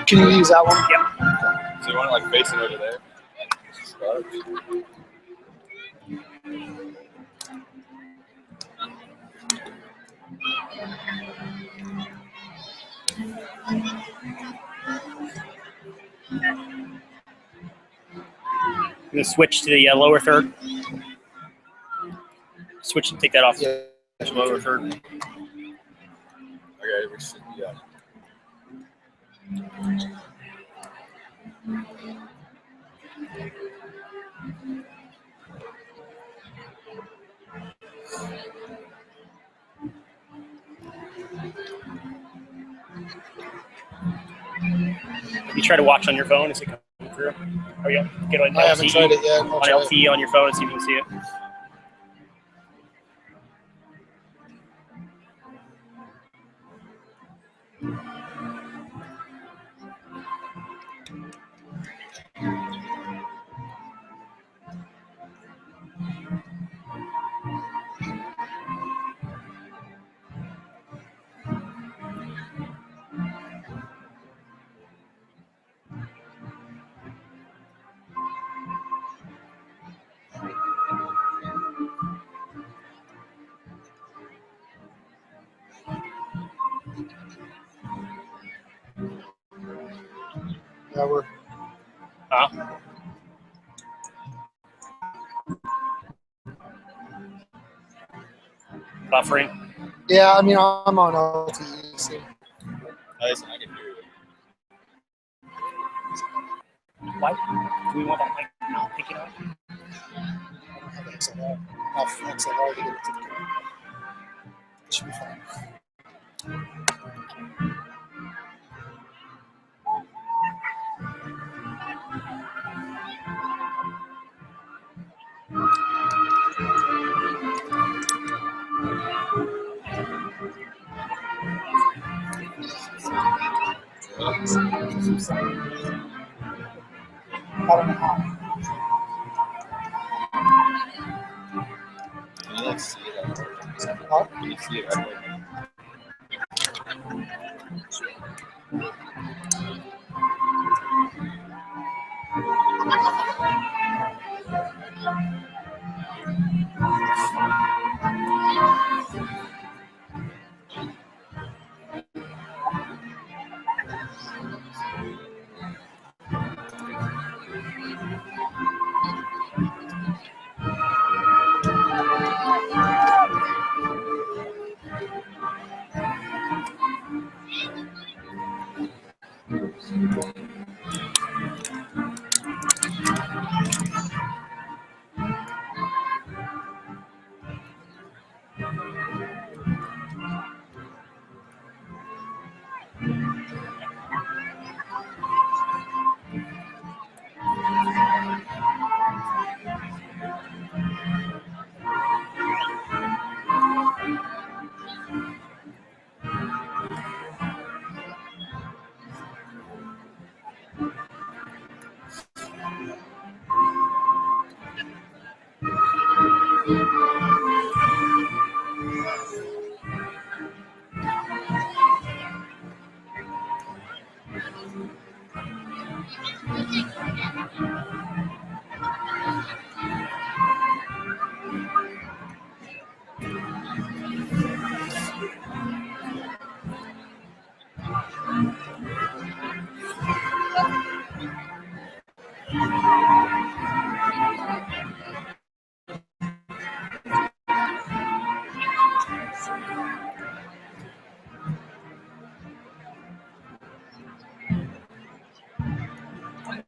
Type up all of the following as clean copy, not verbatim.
Can you use that one? Yep. So you want it like facing over there? I'm going to switch to the lower third. Switch and take that off. Yeah. Lower third. Okay, we should, yeah. You try to watch on your phone as it comes through. Oh yeah, get on LTE. I haven't tried it yet. On LTE on your phone and see if you can see it. Yeah, we're. Buffering. Yeah, I mean, I'm on LTE. So. Listen, I can hear you. Why do we want that mic not picking up? I think so. Enough XLR to get it to the camera. It should be fine. I don't know how. Can you like see it? Huh? Can you see it?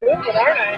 Ooh, what are they?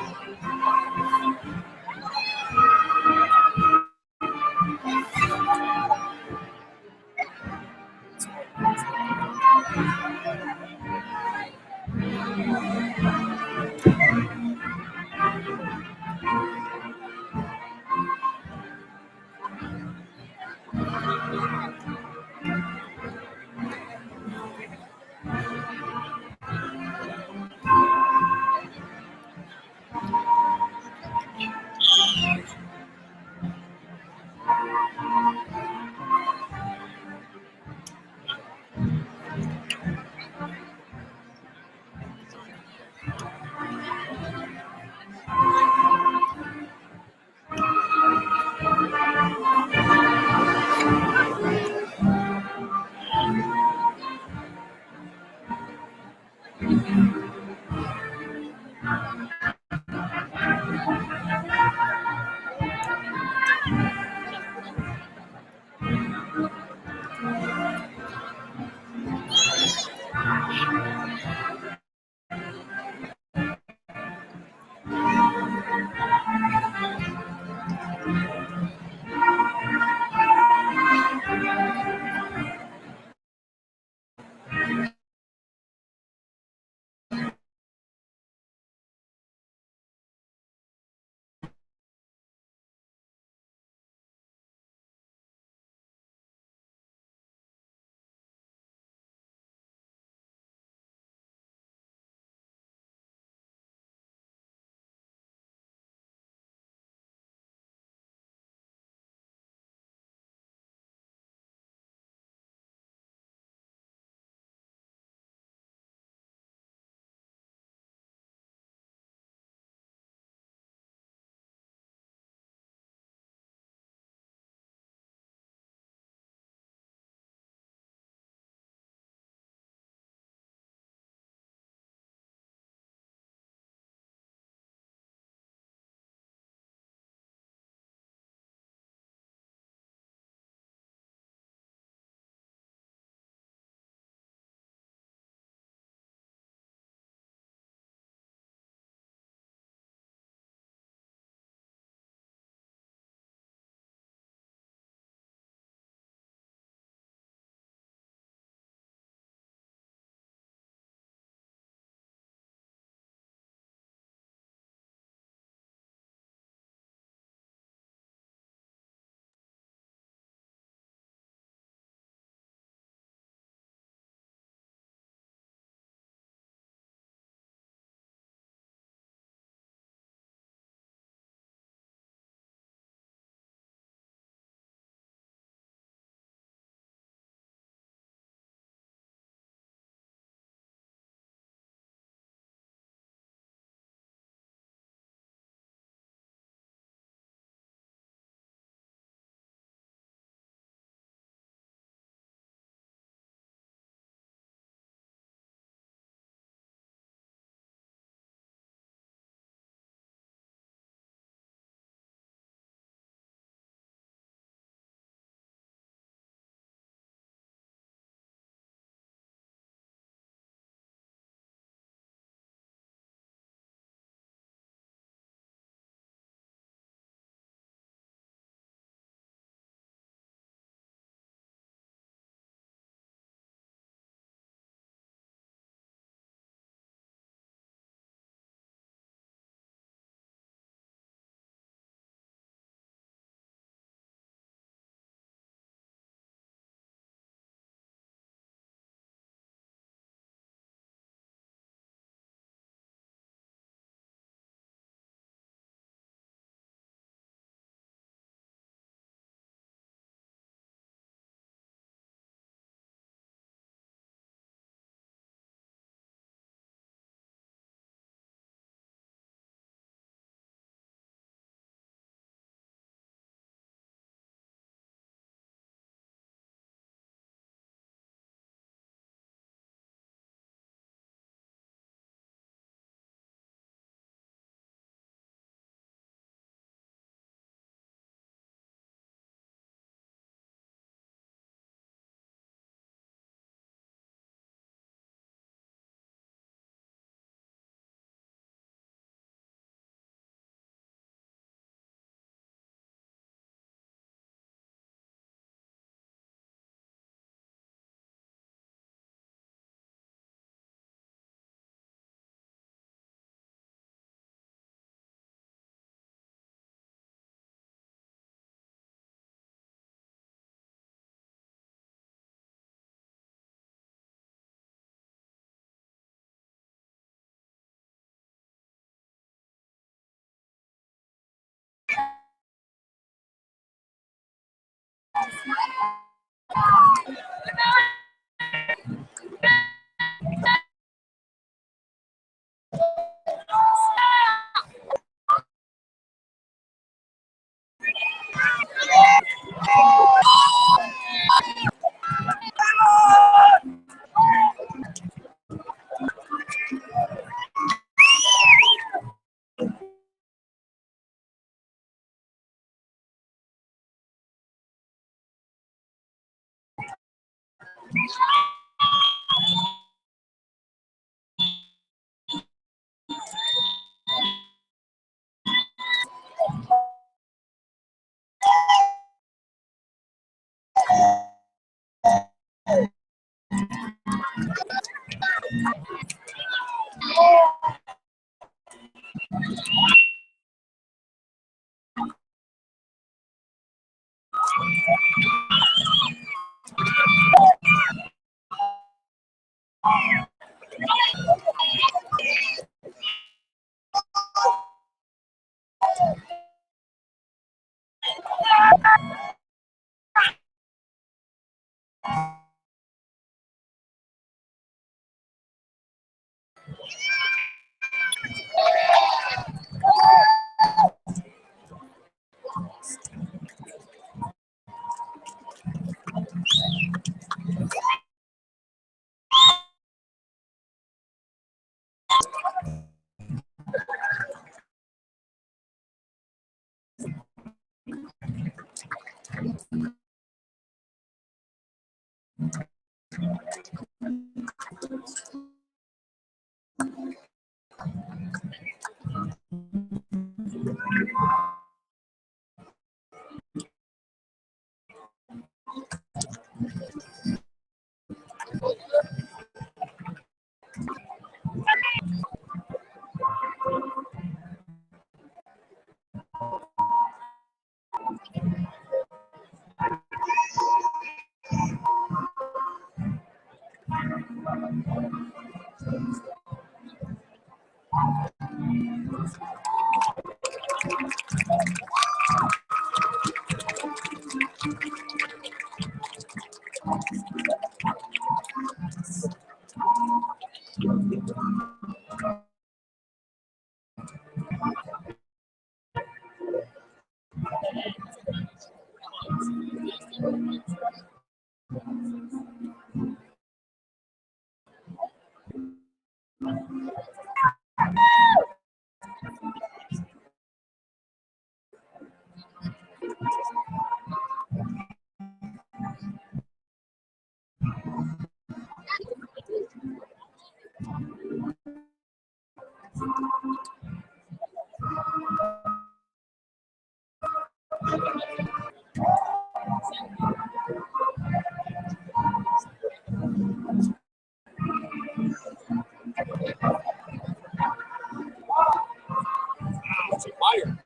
It's a fire.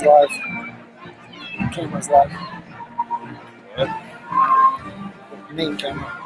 live. Camera's live. What? Main camera.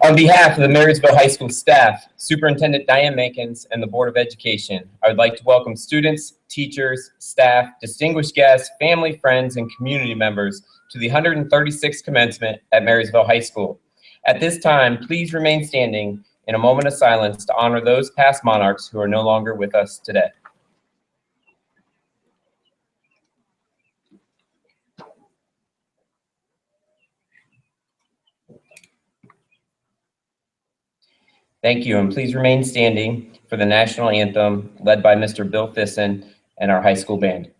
On behalf of the Marysville High School staff, Superintendent Diane Mankins, and the Board of Education, I would like to welcome students, teachers, staff, distinguished guests, family, friends, and community members to the 136th commencement at Marysville High School. At this time, please remain standing in a moment of silence to honor those past monarchs who are no longer with us today. Thank you, and please remain standing for the national anthem led by Mr. Bill Fisson and our high school band.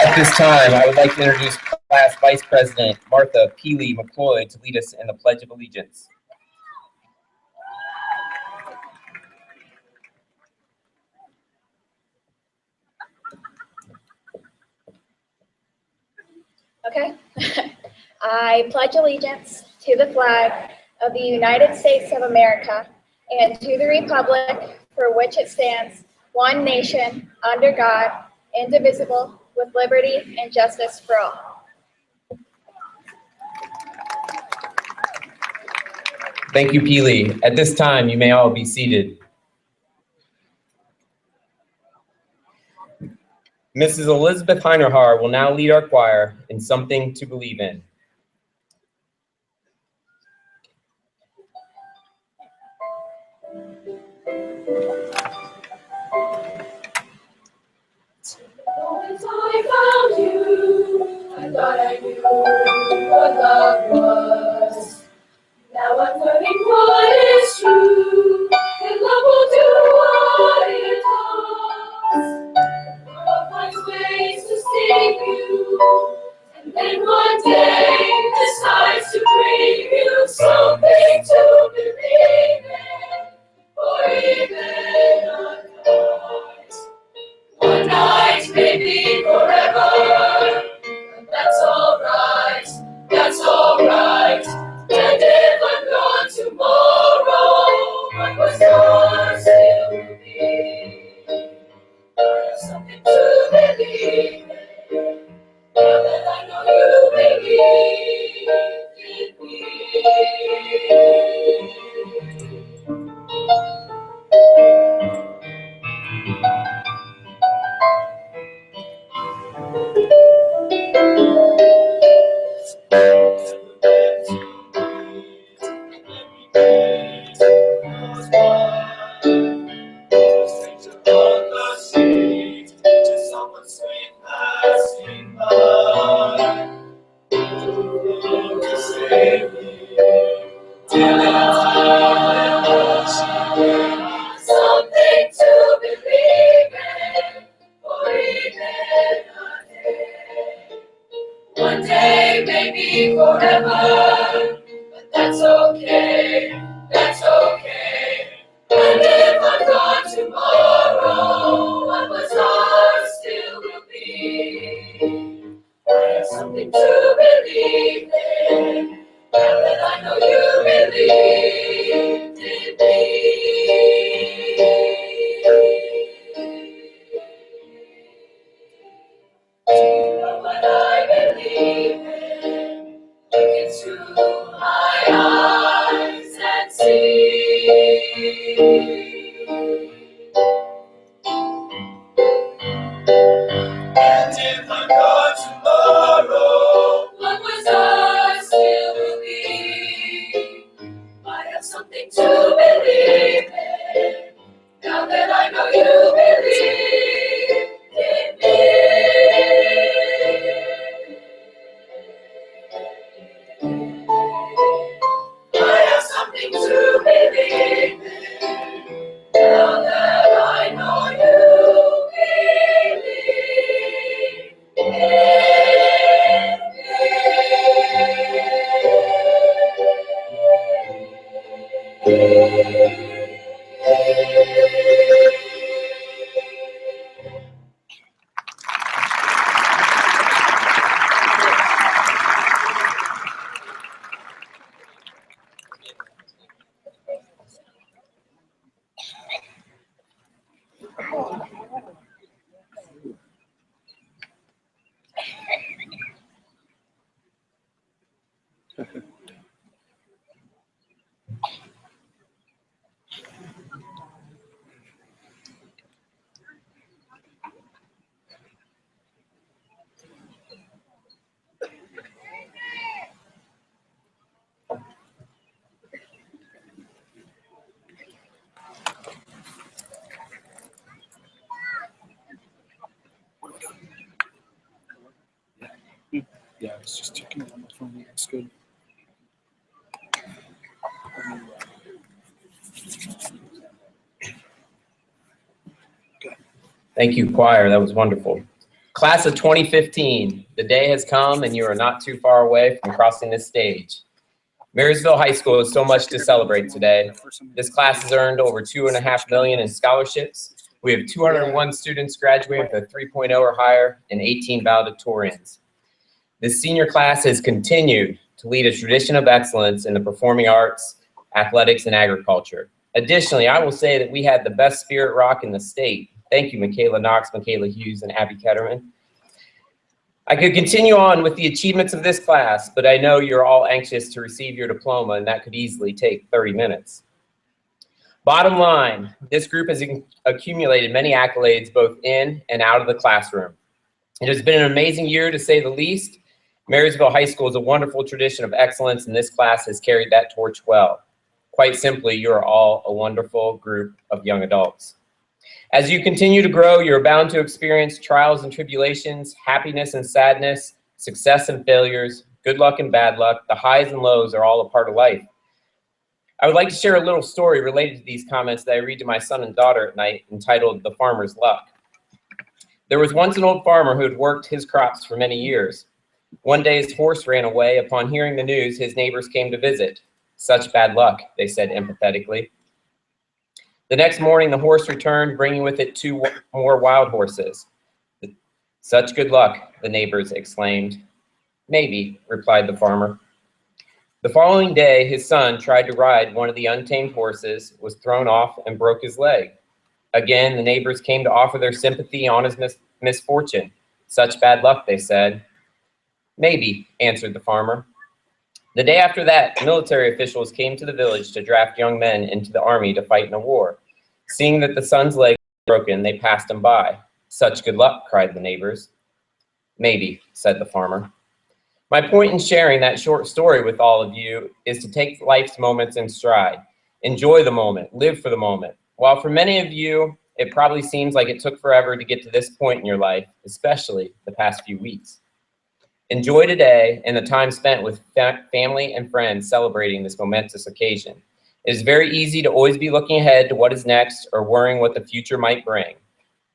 At this time, I would like to introduce Class Vice President Martha Peely McCloy to lead us in the Pledge of Allegiance. Okay. I pledge allegiance to the flag of the United States of America and to the republic for which it stands, one nation, under God, indivisible, with liberty and justice for all. Thank you, Peely. At this time, you may all be seated. Mrs. Elizabeth Heinerhar will now lead our choir in Something to Believe in. Once I found you, I thought I knew what love was. Now I'm learning what is true, and love will do what it does. Love finds ways to save you, and then one day decides to bring you something to believe in, or even a night. One night, maybe forever, and that's alright, that's alright. And if I'm gone tomorrow, what was yours still will be. There's something to believe in, now that I know you believe in me. Something to believe in, or even a day. One day, maybe forever, but that's okay, that's okay. And if I'm gone tomorrow, what was ours still will be. I have something to believe in, now that I know you believed in me. Do you know what I believe in? Look into my eyes and see. And if I'm gone tomorrow, what was ours still will be. I have something to believe in, now that I know you believe in me. I have something to believe in, now that I know you believe in me. Yeah, it's just checking on my phone. That's good. Thank you, choir. That was wonderful. Class of 2015, the day has come and you are not too far away from crossing this stage. Marysville High School has so much to celebrate today. This class has earned over $2.5 million in scholarships. We have 201 students graduating with a 3.0 or higher and 18 valedictorians. This senior class has continued to lead a tradition of excellence in the performing arts, athletics, and agriculture. Additionally, I will say that we had the best spirit rock in the state. Thank you, Michaela Knox, Michaela Hughes, and Abby Ketterman. I could continue on with the achievements of this class, but I know you're all anxious to receive your diploma, and that could easily take 30 minutes. Bottom line, this group has accumulated many accolades both in and out of the classroom. It has been an amazing year, to say the least. Marysville High School is a wonderful tradition of excellence, and this class has carried that torch well. Quite simply, you are all a wonderful group of young adults. As you continue to grow, you're bound to experience trials and tribulations, happiness and sadness, success and failures, good luck and bad luck. The highs and lows are all a part of life. I would like to share a little story related to these comments that I read to my son and daughter at night, entitled "The Farmer's Luck." There was once an old farmer who had worked his crops for many years. One day his horse ran away. Upon hearing the news, his neighbors came to visit. "Such bad luck," they said empathetically. The next morning, the horse returned, bringing with it 2 more wild horses. "Such good luck," the neighbors exclaimed. "Maybe," replied the farmer. The following day, his son tried to ride one of the untamed horses, was thrown off, and broke his leg. Again, the neighbors came to offer their sympathy on his misfortune. "Such bad luck," they said. "Maybe," answered the farmer. The day after that, military officials came to the village to draft young men into the army to fight in a war. Seeing that the son's leg was broken, they passed him by. "Such good luck," cried the neighbors. "Maybe," said the farmer. My point in sharing that short story with all of you is to take life's moments in stride. Enjoy the moment, live for the moment. While for many of you, it probably seems like it took forever to get to this point in your life, especially the past few weeks. Enjoy today and the time spent with family and friends celebrating this momentous occasion. It is very easy to always be looking ahead to what is next or worrying what the future might bring,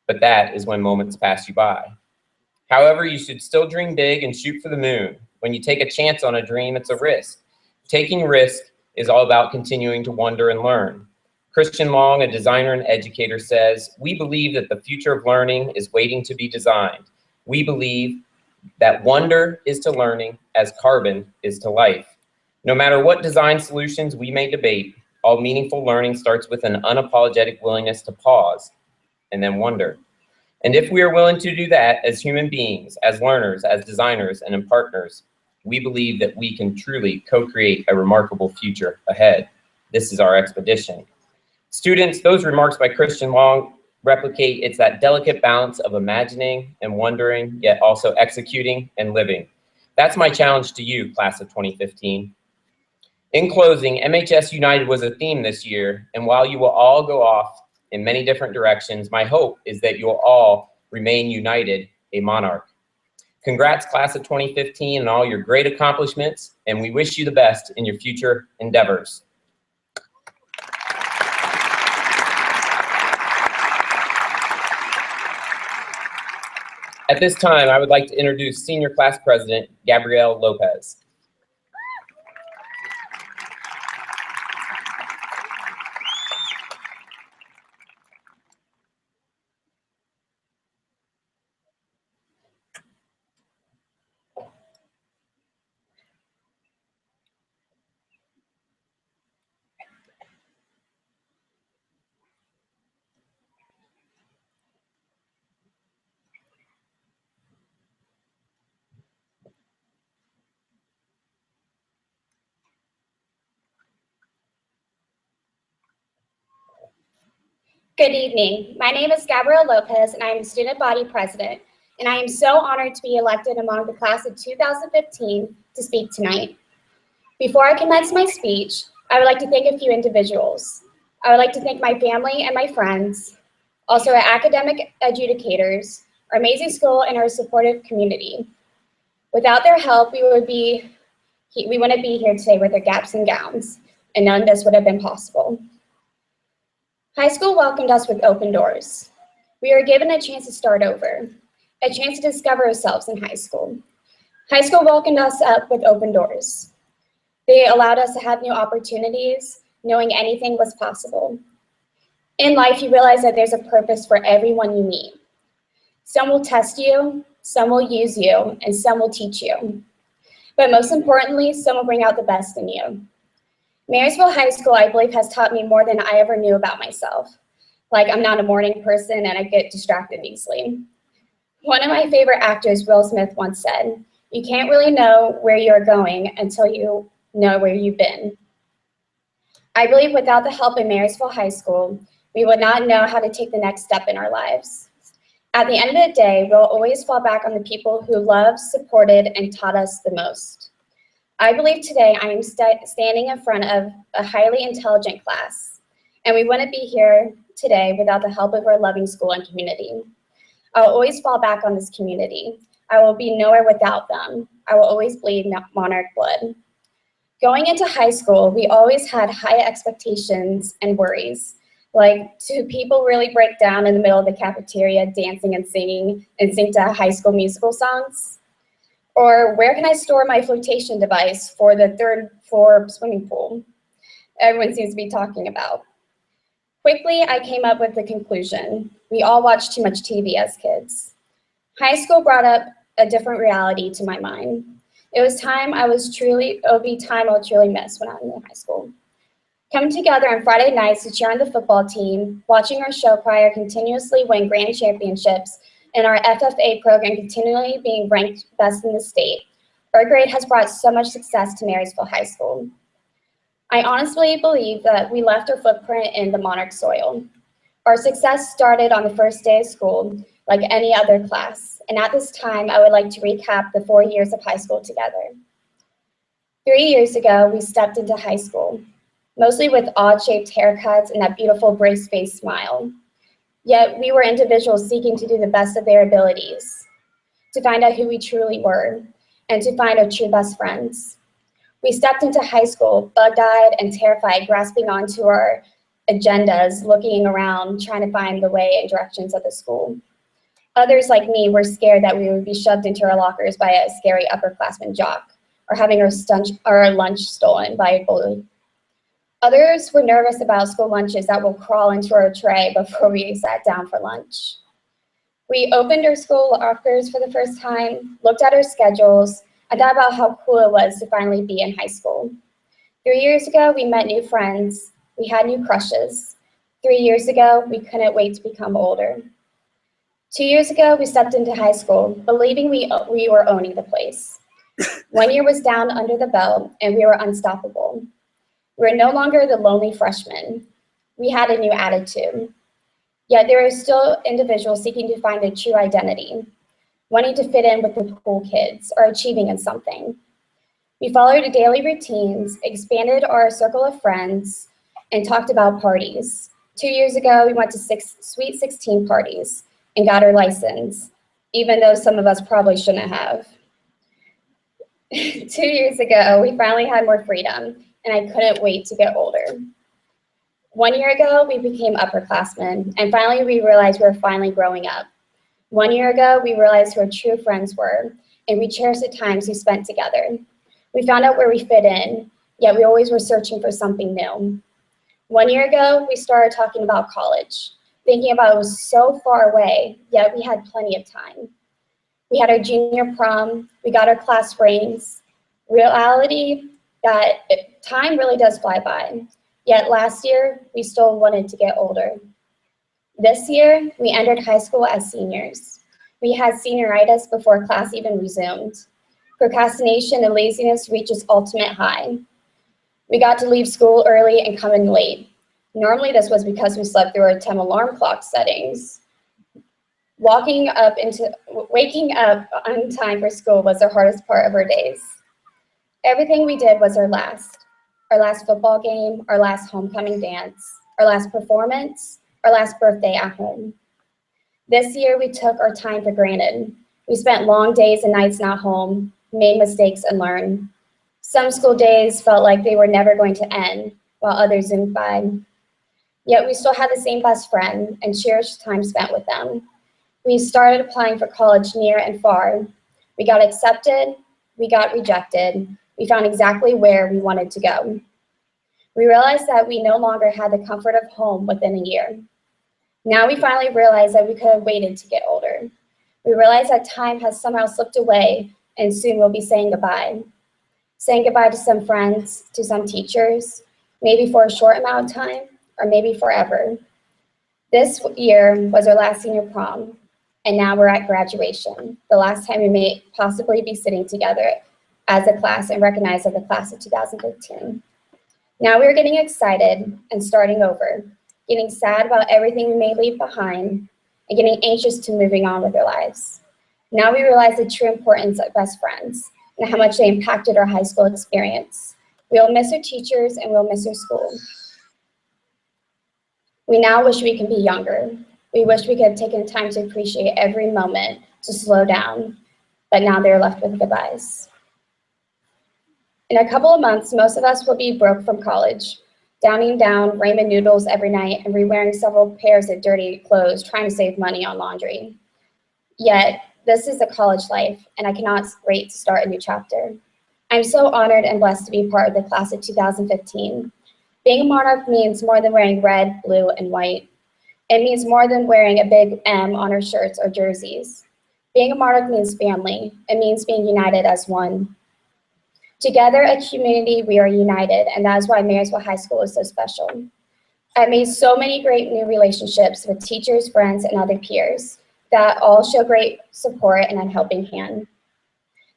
but that is when moments pass you by. However, you should still dream big and shoot for the moon. When you take a chance on a dream, it's a risk. Taking risk is all about continuing to wonder and learn. Christian Long, a designer and educator, says, "We believe that the future of learning is waiting to be designed. We believe that wonder is to learning as carbon is to life. No matter what design solutions we may debate, all meaningful learning starts with an unapologetic willingness to pause and then wonder. And if we are willing to do that as human beings, as learners, as designers, and as partners, we believe that we can truly co-create a remarkable future ahead. This is our expedition." Students, those remarks by Christian Long replicate, it's that delicate balance of imagining and wondering, yet also executing and living. That's my challenge to you, class of 2015. In closing, MHS United was a theme this year, and while you will all go off in many different directions, my hope is that you'll all remain united, a monarch. Congrats, class of 2015, and all your great accomplishments, and we wish you the best in your future endeavors. At this time, I would like to introduce Senior Class President, Gabrielle Lopez. Good evening. My name is Gabrielle Lopez, and I am the Student Body President, and I am so honored to be elected among the class of 2015 to speak tonight. Before I commence my speech, I would like to thank a few individuals. I would like to thank my family and my friends, also our academic educators, our amazing school, and our supportive community. Without their help, we wouldn't be here today with our gaps and gowns, and none of this would have been possible. High school welcomed us with open doors. We were given a chance to start over, a chance to discover ourselves in high school. High school welcomed us up with open doors. They allowed us to have new opportunities, knowing anything was possible. In life, you realize that there's a purpose for everyone you meet. Some will test you, some will use you, and some will teach you. But most importantly, some will bring out the best in you. Marysville High School, I believe, has taught me more than I ever knew about myself. Like, I'm not a morning person and I get distracted easily. One of my favorite actors, Will Smith, once said, "You can't really know where you're going until you know where you've been." I believe without the help in Marysville High School, we would not know how to take the next step in our lives. At the end of the day, we'll always fall back on the people who loved, supported, and taught us the most. I believe today I am standing in front of a highly intelligent class, and we wouldn't be here today without the help of our loving school and community. I will always fall back on this community. I will be nowhere without them. I will always bleed Monarch blood. Going into high school, we always had high expectations and worries. Like, do people really break down in the middle of the cafeteria dancing and singing and sing to High School Musical songs? Or where can I store my flotation device for the third floor swimming pool? Everyone seems to be talking about. Quickly, I came up with the conclusion. We all watched too much TV as kids. High school brought up a different reality to my mind. It was time it will be time I'll truly miss when I'm in high school. Coming together on Friday nights to cheer on the football team, watching our show choir continuously win grand championships, and our FFA program continually being ranked best in the state, our grade has brought so much success to Marysville High School. I honestly believe that we left our footprint in the Monarch soil. Our success started on the first day of school, like any other class, and at this time, I would like to recap the 4 years of high school together. 3 years ago, we stepped into high school, mostly with odd-shaped haircuts and that beautiful brace-faced smile. Yet we were individuals seeking to do the best of their abilities, to find out who we truly were. and to find our true best friends. We stepped into high school, bug-eyed and terrified, grasping onto our agendas, looking around, trying to find the way and directions of the school. Others, like me, were scared that we would be shoved into our lockers by a scary upperclassman jock, or having our lunch stolen by a bully. Others were nervous about school lunches that will crawl into our tray before we sat down for lunch. We opened our school lockers for the first time, looked at our schedules, and thought about how cool it was to finally be in high school. 3 years ago, we met new friends. We had new crushes. 3 years ago, we couldn't wait to become older. 2 years ago, we stepped into high school, believing we were owning the place. 1 year was down under the belt, and we were unstoppable. We were no longer the lonely freshmen. We had a new attitude. Yet there are still individuals seeking to find a true identity, wanting to fit in with the cool kids or achieving in something. We followed the daily routines, expanded our circle of friends, and talked about parties. 2 years ago, we went to 6 Sweet 16 parties and got our license, even though some of us probably shouldn't have. 2 years ago, we finally had more freedom, and I couldn't wait to get older. 1 year ago, we became upperclassmen, and finally we realized we were finally growing up. 1 year ago, we realized who our true friends were, and we cherished the times we spent together. We found out where we fit in, yet we always were searching for something new. 1 year ago, we started talking about college, thinking about it was so far away, yet we had plenty of time. We had our junior prom, we got our class rings. Reality that time really does fly by, yet last year, we still wanted to get older. This year, we entered high school as seniors. We had senioritis before class even resumed. Procrastination and laziness reached its ultimate high. We got to leave school early and come in late. Normally, this was because we slept through our 10 alarm clock settings. Waking up on time for school was the hardest part of our days. Everything we did was our last football game, our last homecoming dance, our last performance, our last birthday at home. This year, we took our time for granted. We spent long days and nights not home, made mistakes and learned. Some school days felt like they were never going to end, while others zoomed by. Yet we still had the same best friend and cherished time spent with them. We started applying for college near and far. We got accepted, we got rejected. We found exactly where we wanted to go. We realized that we no longer had the comfort of home within a year. Now we finally realized that we could have waited to get older. We realized that time has somehow slipped away and soon we'll be saying goodbye. Saying goodbye to some friends, to some teachers, maybe for a short amount of time, or maybe forever. This year was our last senior prom, and now we're at graduation, the last time we may possibly be sitting together as a class and recognized as the class of 2015. Now we're getting excited and starting over, getting sad about everything we may leave behind, and getting anxious to moving on with our lives. Now we realize the true importance of best friends and how much they impacted our high school experience. We'll miss our teachers and we'll miss our school. We now wish we could be younger. We wish we could have taken time to appreciate every moment, to slow down, but now they're left with goodbyes. In a couple of months, most of us will be broke from college, downing down ramen noodles every night and re-wearing several pairs of dirty clothes, trying to save money on laundry. Yet, this is a college life, and I cannot wait to start a new chapter. I'm so honored and blessed to be part of the class of 2015. Being a Monarch means more than wearing red, blue, and white. It means more than wearing a big M on our shirts or jerseys. Being a Monarch means family. It means being united as one. Together, a community, we are united, and that is why Marysville High School is so special. I've made so many great new relationships with teachers, friends, and other peers that all show great support and a helping hand.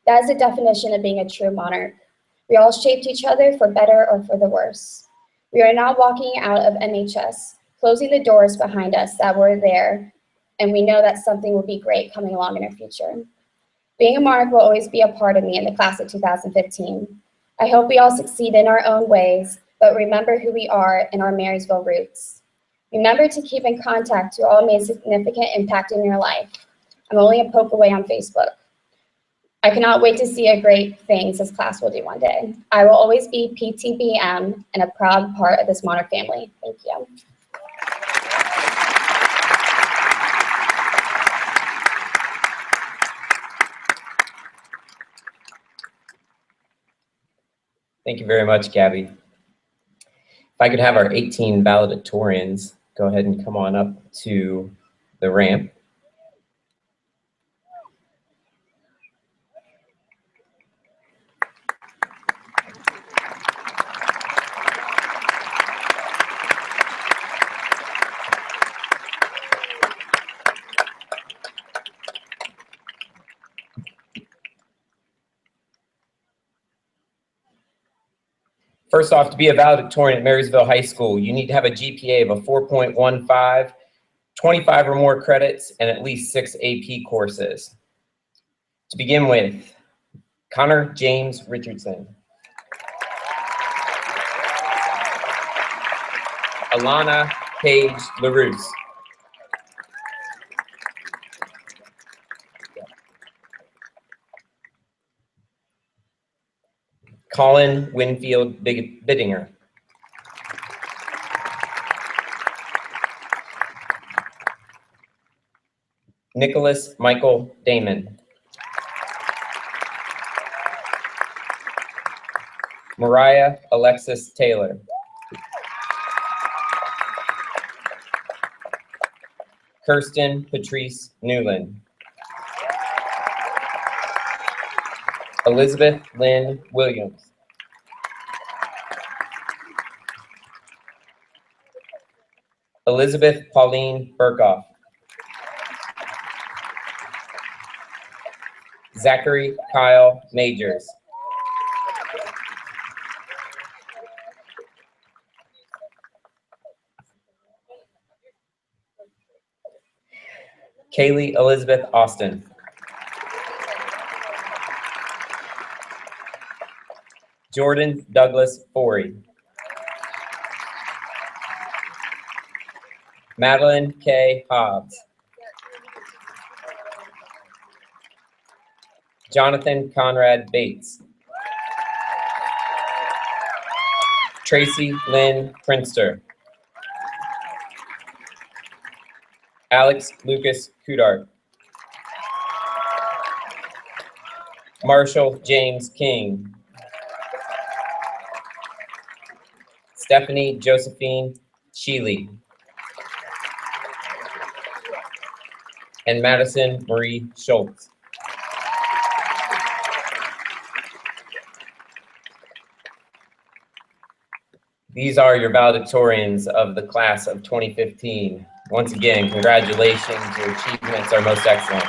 That is the definition of being a true Monarch. We all shaped each other for better or for the worse. We are now walking out of MHS, closing the doors behind us that were there, and we know that something will be great coming along in our future. Being a Monarch will always be a part of me in the class of 2015. I hope we all succeed in our own ways, but remember who we are and our Marysville roots. Remember to keep in contact who all made significant impact in your life. I'm only a poke away on Facebook. I cannot wait to see great things this class will do one day. I will always be PTBM and a proud part of this Monarch family. Thank you. Thank you very much, Gabby. If I could have our 18 valedictorians go ahead and come on up to the ramp. First off, to be a valedictorian at Marysville High School, you need to have a GPA of a 4.15, 25 or more credits, and at least 6 AP courses. To begin with, Connor James Richardson. Alana Paige LaRousse. Colin Winfield Biddinger. Nicholas Michael Damon. Mariah Alexis Taylor. Kirsten Patrice Newland. Elizabeth Lynn Williams. Elizabeth Pauline Burkoff. Zachary Kyle Majors. Kaylee Elizabeth Austin. Jordan Douglas Forey. Madeline K. Hobbs. Jonathan Conrad Bates. Tracy Lynn Prinster. Alex Lucas Kudart. Marshall James King. Stephanie Josephine Sheely. And Madison Marie Schultz. These are your valedictorians of the class of 2015. Once again, congratulations, your achievements are most excellent.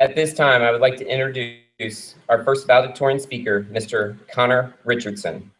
At this time, I would like to introduce our first valedictorian speaker, Mr. Connor Richardson.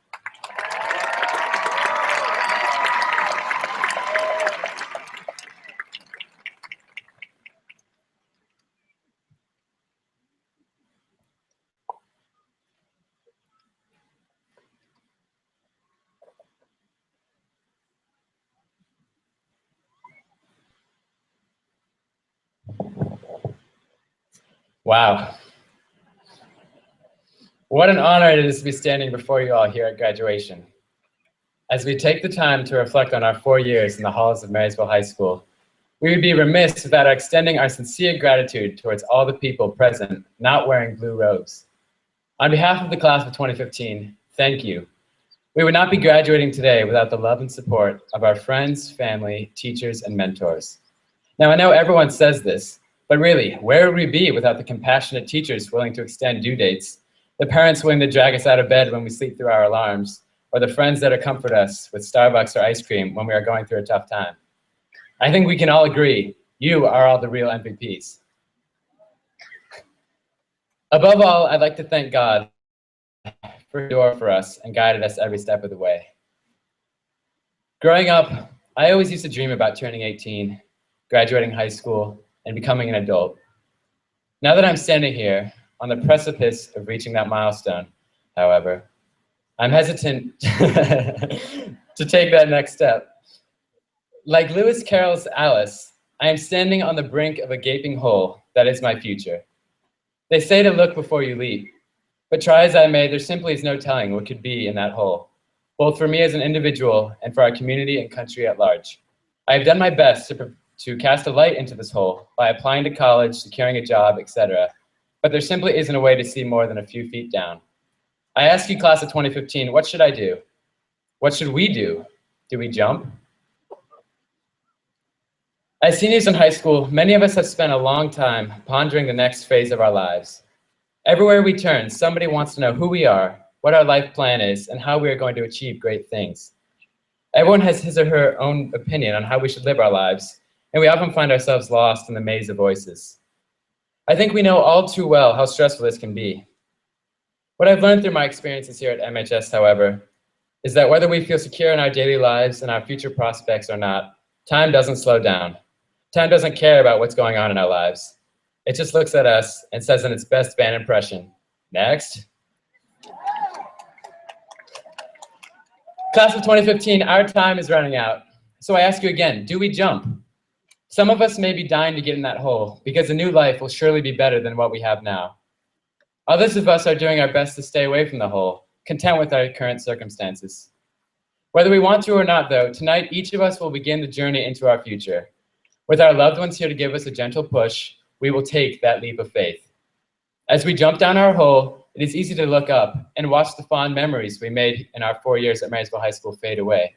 Wow. What an honor it is to be standing before you all here at graduation. As we take the time to reflect on our 4 years in the halls of Marysville High School, we would be remiss without extending our sincere gratitude towards all the people present not wearing blue robes. On behalf of the class of 2015, thank you. We would not be graduating today without the love and support of our friends, family, teachers, and mentors. Now, I know everyone says this, but really, where would we be without the compassionate teachers willing to extend due dates, the parents willing to drag us out of bed when we sleep through our alarms, or the friends that comfort us with Starbucks or ice cream when we are going through a tough time. I think we can all agree, you are all the real MVPs. Above all, I'd like to thank God for the door for us and guided us every step of the way. Growing up, I always used to dream about turning 18, graduating high school, and becoming an adult. Now that I'm standing here on the precipice of reaching that milestone, however, I'm hesitant to take that next step. Like Lewis Carroll's Alice, I am standing on the brink of a gaping hole that is my future. They say to look before you leap, but try as I may, there simply is no telling what could be in that hole, both for me as an individual and for our community and country at large. I have done my best to cast a light into this hole by applying to college, securing a job, etc., but there simply isn't a way to see more than a few feet down. I ask you, class of 2015, what should I do? What should we do? Do we jump? As seniors in high school, many of us have spent a long time pondering the next phase of our lives. Everywhere we turn, somebody wants to know who we are, what our life plan is, and how we are going to achieve great things. Everyone has his or her own opinion on how we should live our lives, and we often find ourselves lost in the maze of voices. I think we know all too well how stressful this can be. What I've learned through my experiences here at MHS, however, is that whether we feel secure in our daily lives and our future prospects or not, time doesn't slow down. Time doesn't care about what's going on in our lives. It just looks at us and says in its best band impression, next. Class of 2015, our time is running out. So I ask you again, do we jump? Some of us may be dying to get in that hole because a new life will surely be better than what we have now. Others of us are doing our best to stay away from the hole, content with our current circumstances. Whether we want to or not, though, tonight each of us will begin the journey into our future. With our loved ones here to give us a gentle push, we will take that leap of faith. As we jump down our hole, it is easy to look up and watch the fond memories we made in our 4 years at Marysville High School fade away,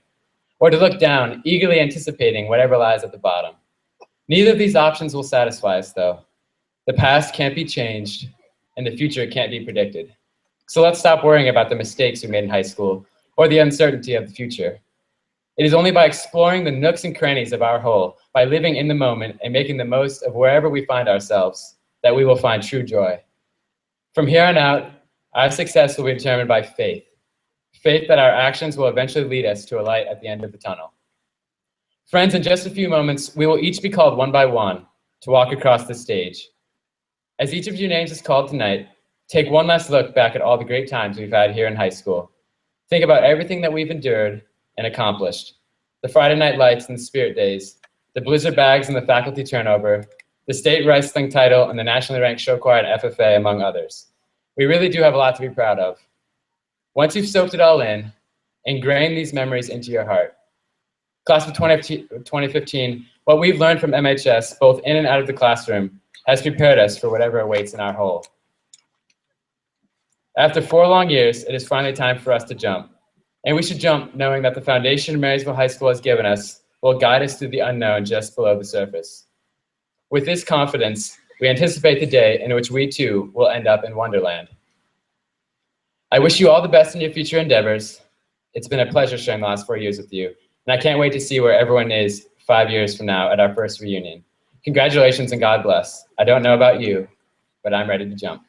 or to look down, eagerly anticipating whatever lies at the bottom. Neither of these options will satisfy us, though. The past can't be changed, and the future can't be predicted. So let's stop worrying about the mistakes we made in high school or the uncertainty of the future. It is only by exploring the nooks and crannies of our hole, by living in the moment and making the most of wherever we find ourselves, that we will find true joy. From here on out, our success will be determined by faith. Faith that our actions will eventually lead us to a light at the end of the tunnel. Friends, in just a few moments, we will each be called one by one to walk across the stage. As each of your names is called tonight, take one last look back at all the great times we've had here in high school. Think about everything that we've endured and accomplished. The Friday night lights and the spirit days, the blizzard bags and the faculty turnover, the state wrestling title and the nationally ranked show choir at FFA, among others. We really do have a lot to be proud of. Once you've soaked it all in, ingrain these memories into your heart. Class of 2015, what we've learned from MHS, both in and out of the classroom, has prepared us for whatever awaits in our hole. After 4 long years, it is finally time for us to jump. And we should jump knowing that the foundation Marysville High School has given us will guide us through the unknown just below the surface. With this confidence, we anticipate the day in which we too will end up in Wonderland. I wish you all the best in your future endeavors. It's been a pleasure sharing the last 4 years with you, and I can't wait to see where everyone is 5 years from now at our first reunion. Congratulations and God bless. I don't know about you, but I'm ready to jump.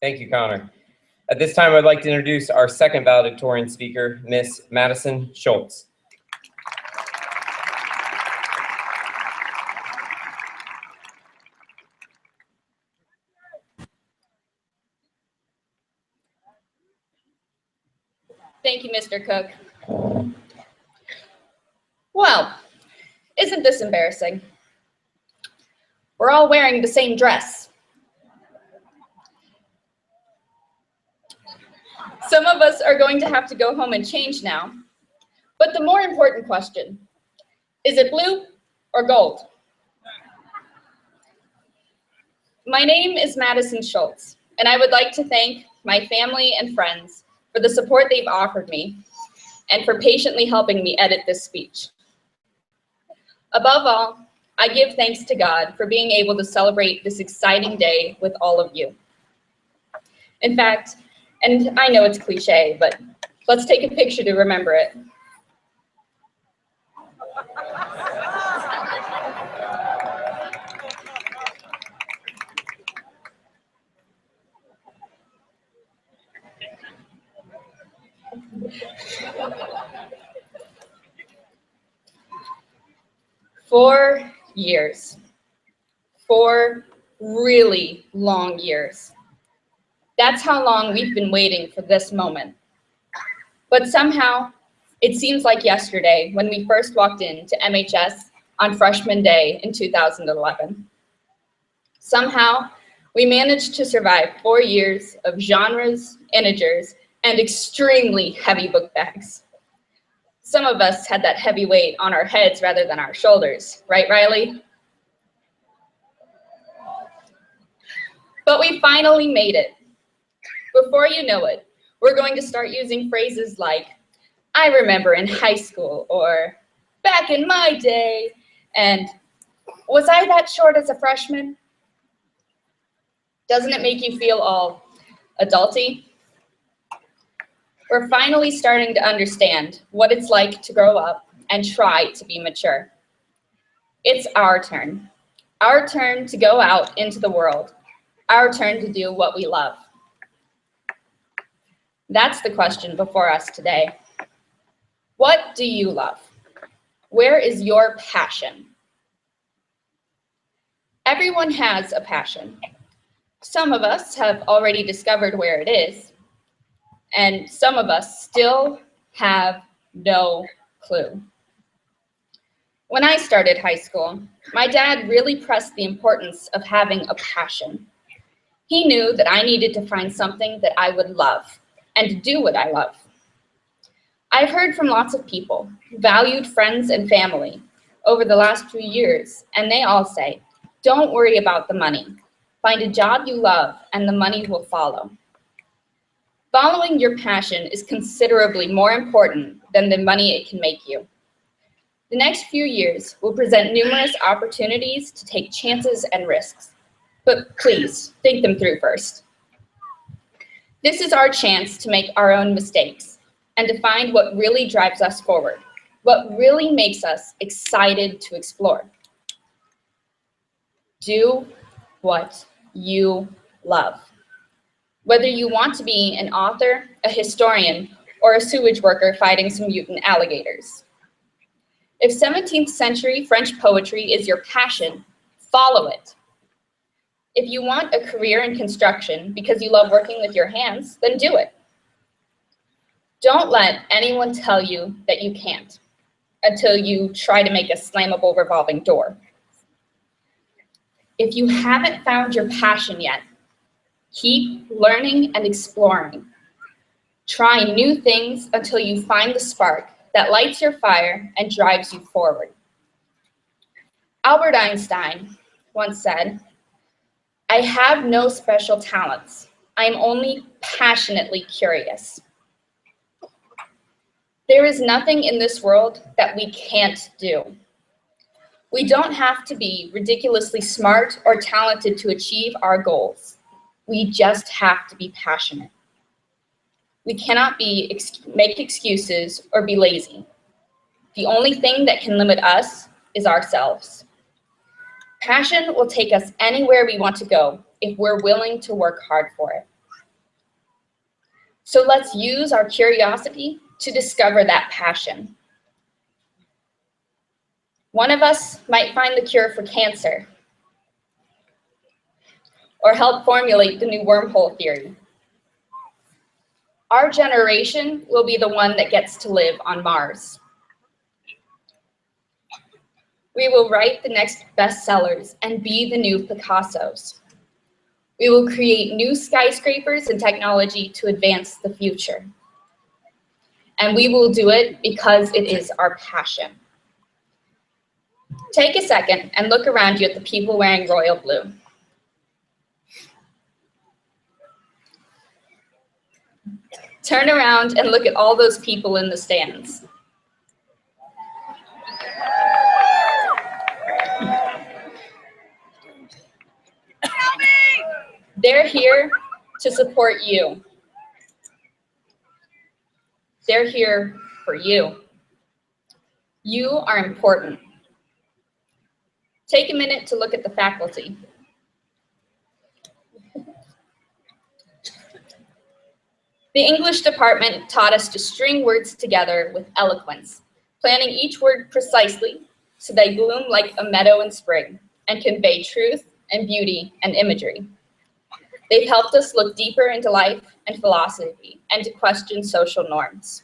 Thank you, Connor. At this time, I'd like to introduce our second valedictorian speaker, Miss Madison Schultz. Thank you, Mr. Cook. Well, isn't this embarrassing? We're all wearing the same dress. Some of us are going to have to go home and change now. But the more important question, is it blue or gold? My name is Madison Schultz, and I would like to thank my family and friends for the support they've offered me, and for patiently helping me edit this speech. Above all, I give thanks to God for being able to celebrate this exciting day with all of you. In fact, and I know it's cliche, but let's take a picture to remember it. Four years. 4 really long years. That's how long we've been waiting for this moment. But somehow, it seems like yesterday when we first walked into MHS on freshman day in 2011. Somehow, we managed to survive 4 years of genres, integers, and extremely heavy book bags. Some of us had that heavy weight on our heads rather than our shoulders, right, Riley? But we finally made it. Before you know it, we're going to start using phrases like, I remember in high school, or back in my day, and was I that short as a freshman? Doesn't it make you feel all adulty? We're finally starting to understand what it's like to grow up and try to be mature. It's our turn to go out into the world, our turn to do what we love. That's the question before us today. What do you love? Where is your passion? Everyone has a passion. Some of us have already discovered where it is, and some of us still have no clue. When I started high school, my dad really pressed the importance of having a passion. He knew that I needed to find something that I would love and to do what I love. I've heard from lots of people, valued friends and family, over the last few years, and they all say, don't worry about the money. Find a job you love and the money will follow. Following your passion is considerably more important than the money it can make you. The next few years will present numerous opportunities to take chances and risks. But please, think them through first. This is our chance to make our own mistakes and to find what really drives us forward, what really makes us excited to explore. Do what you love. Whether you want to be an author, a historian, or a sewage worker fighting some mutant alligators. If 17th century French poetry is your passion, follow it. If you want a career in construction because you love working with your hands, then do it. Don't let anyone tell you that you can't until you try to make a slammable revolving door. If you haven't found your passion yet, keep learning and exploring. Try new things until you find the spark that lights your fire and drives you forward. Albert Einstein once said, I have no special talents. I am only passionately curious. There is nothing in this world that we can't do. We don't have to be ridiculously smart or talented to achieve our goals. We just have to be passionate. We cannot make excuses or be lazy. The only thing that can limit us is ourselves. Passion will take us anywhere we want to go if we're willing to work hard for it. So let's use our curiosity to discover that passion. One of us might find the cure for cancer or help formulate the new wormhole theory. Our generation will be the one that gets to live on Mars. We will write the next bestsellers and be the new Picassos. We will create new skyscrapers and technology to advance the future. And we will do it because it is our passion. Take a second and look around you at the people wearing royal blue. Turn around and look at all those people in the stands. They're here to support you. They're here for you. You are important. Take a minute to look at the faculty. The English department taught us to string words together with eloquence, planning each word precisely so they bloom like a meadow in spring and convey truth and beauty and imagery. They've helped us look deeper into life and philosophy and to question social norms.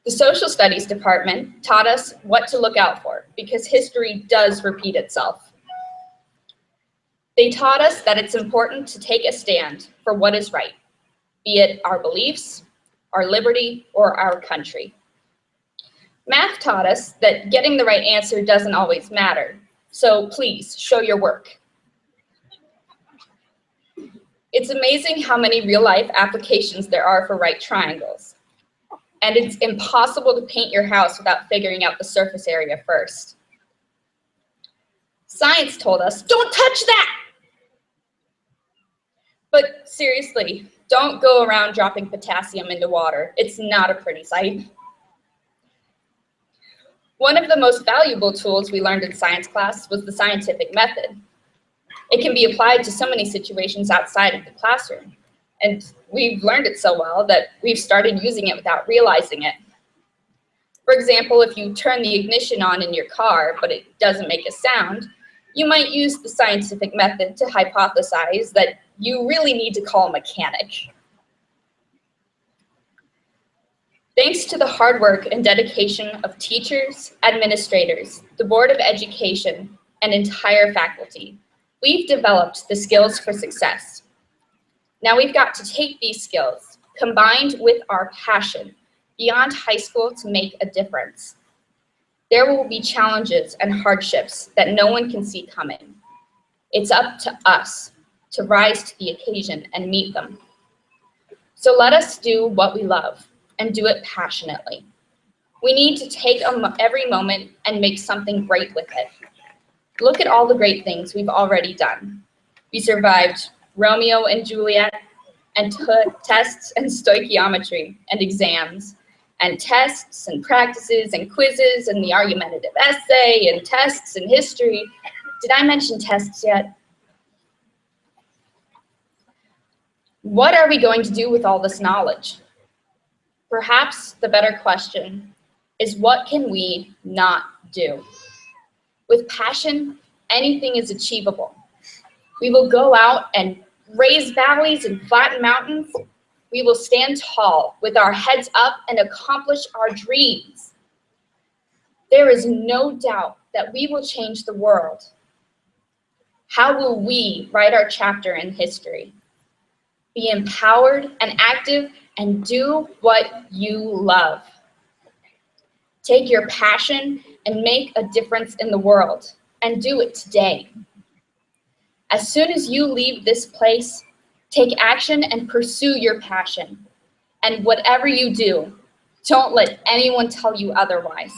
The social studies department taught us what to look out for because history does repeat itself. They taught us that it's important to take a stand for what is right, be it our beliefs, our liberty, or our country. Math taught us that getting the right answer doesn't always matter, so please show your work. It's amazing how many real-life applications there are for right triangles. And it's impossible to paint your house without figuring out the surface area first. Science told us, don't touch that! But seriously, don't go around dropping potassium into water. It's not a pretty sight. One of the most valuable tools we learned in science class was the scientific method. It can be applied to so many situations outside of the classroom. And we've learned it so well that we've started using it without realizing it. For example, if you turn the ignition on in your car, but it doesn't make a sound, you might use the scientific method to hypothesize that you really need to call a mechanic. Thanks to the hard work and dedication of teachers, administrators, the Board of Education, and entire faculty, we've developed the skills for success. Now we've got to take these skills, combined with our passion, beyond high school to make a difference. There will be challenges and hardships that no one can see coming. It's up to us to rise to the occasion and meet them. So let us do what we love and do it passionately. We need to take every moment and make something great with it. Look at all the great things we've already done. We survived Romeo and Juliet, and tests and stoichiometry and exams, and tests and practices and quizzes and the argumentative essay and tests and history. Did I mention tests yet? What are we going to do with all this knowledge? Perhaps the better question is, what can we not do? With passion, anything is achievable. We will go out and raise valleys and flatten mountains. We will stand tall with our heads up and accomplish our dreams. There is no doubt that we will change the world. How will we write our chapter in history? Be empowered and active and do what you love. Take your passion and make a difference in the world, and do it today. As soon as you leave this place, take action and pursue your passion. And whatever you do, don't let anyone tell you otherwise.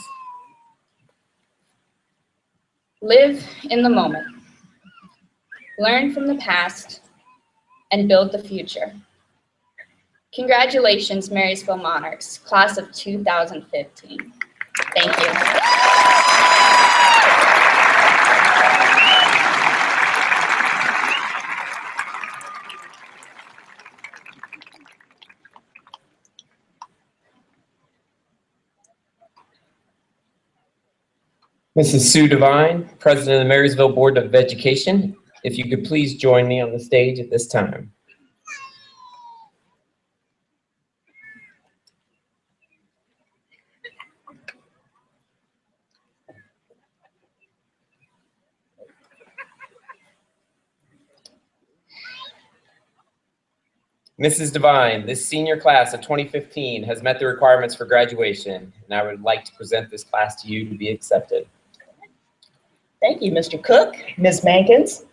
Live in the moment. Learn from the past and build the future. Congratulations, Marysville Monarchs, class of 2015. Thank you. Mrs. Sue Devine, President of the Marysville Board of Education, if you could please join me on the stage at this time. Mrs. Devine, this senior class of 2015 has met the requirements for graduation, and I would like to present this class to you to be accepted. Thank you, Mr. Cook, Ms. Mankins.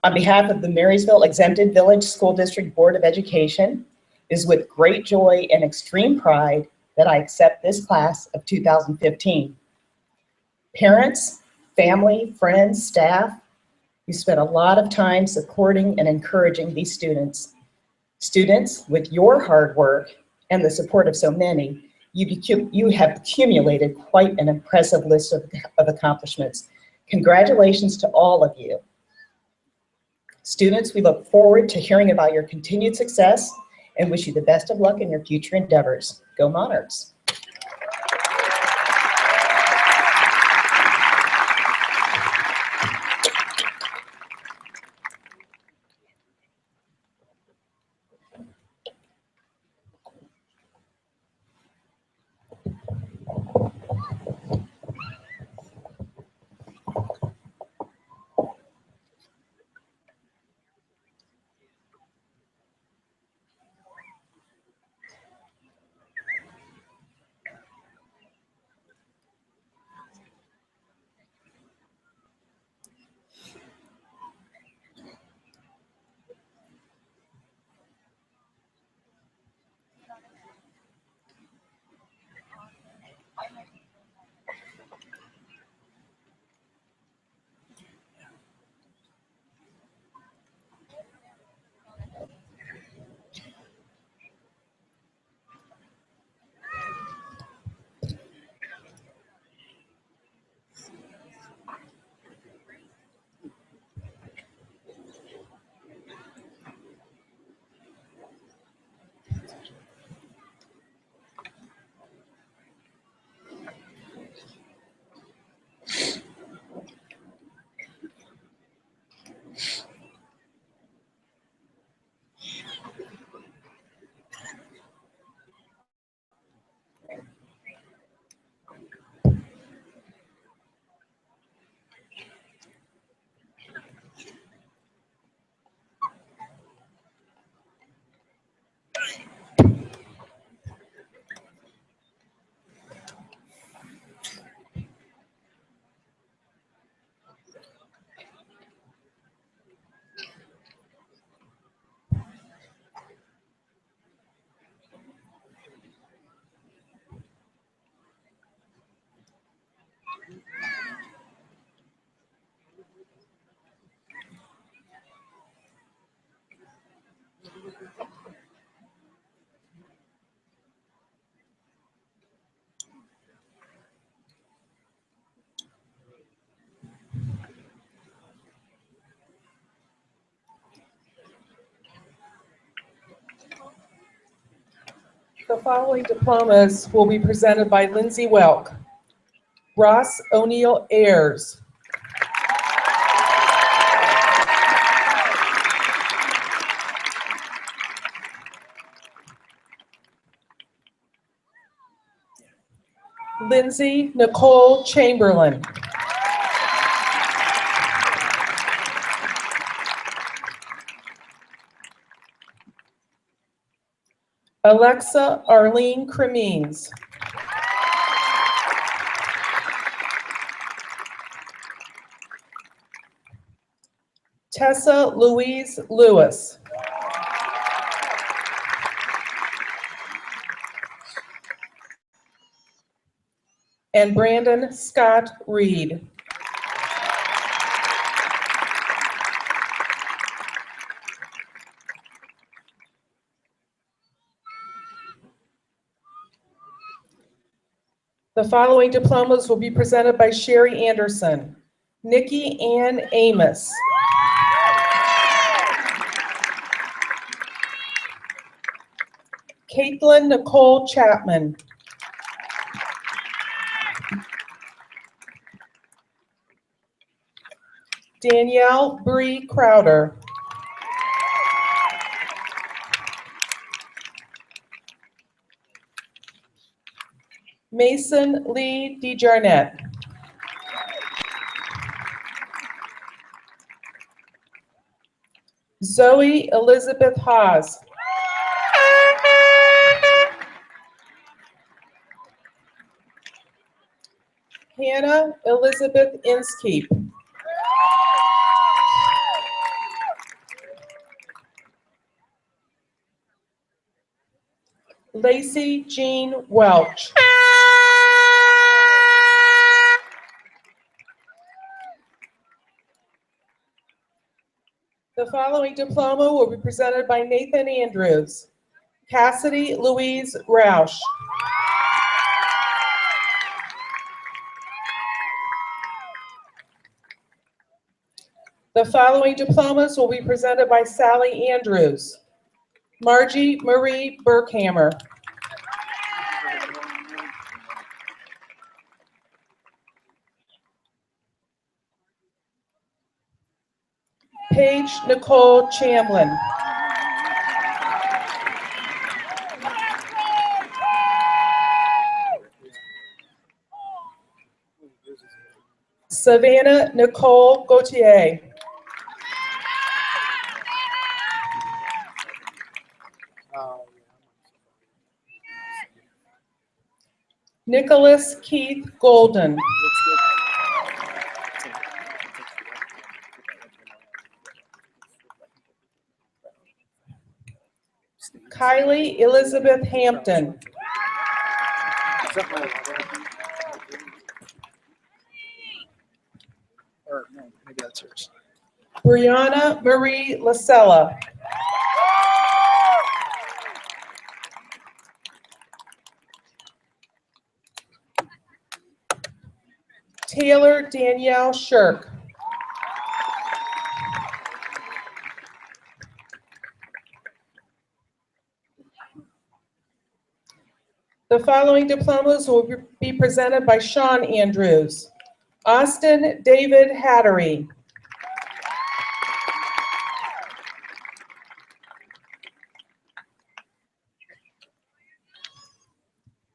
On behalf of the Marysville Exempted Village School District Board of Education, It is with great joy and extreme pride that I accept this class of 2015. Parents, family, friends, staff, you spent a lot of time supporting and encouraging these students. Students, with your hard work and the support of so many, you have accumulated quite an impressive list of accomplishments. Congratulations to all of you. Students, we look forward to hearing about your continued success and wish you the best of luck in your future endeavors. Go Monarchs. The following diplomas will be presented by Lindsay Welk, Ross O'Neill Ayers, Lindsay Nicole Chamberlain, Alexa Arlene Cremines, Tessa Louise Lewis, and Brandon Scott Reed. The following diplomas will be presented by Sherry Anderson, Nikki Ann Amos, Caitlin Nicole Chapman, Danielle Bree Crowder, Mason Lee DeJarnette, Zoe Elizabeth Haas, Hannah Elizabeth Inskeep, Lacey Jean Welch. The following diploma will be presented by Nathan Andrews. Cassidy Louise Roush. The following diplomas will be presented by Sally Andrews. Margie Marie Burkhammer. Paige Nicole Chamlin. Savannah Nicole Gauthier. Nicholas Keith Golden. Kylie Elizabeth Hampton. Or no, maybe that's yours. Brianna Marie Lasella. Taylor Danielle Shirk. The following diplomas will be presented by Sean Andrews. Austin David Hattery.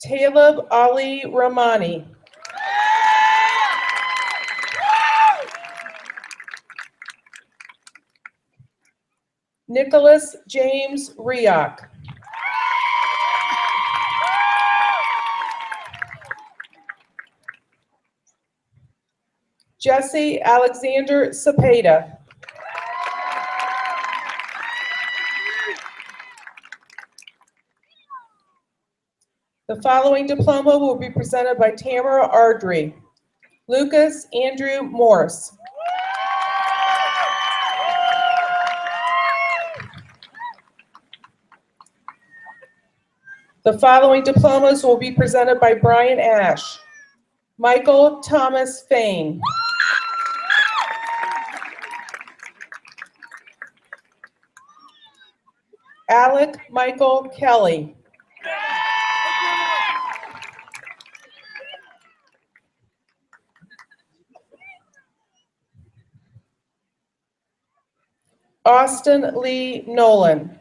Talib Ali Rahmani. Nicholas James Riak. Jesse Alexander Cepeda. The following diploma will be presented by Tamara Ardrey. Lucas Andrew Morse. The following diplomas will be presented by Brian Ash. Michael Thomas Fain. Alec Michael Kelly. Austin Lee Nolan.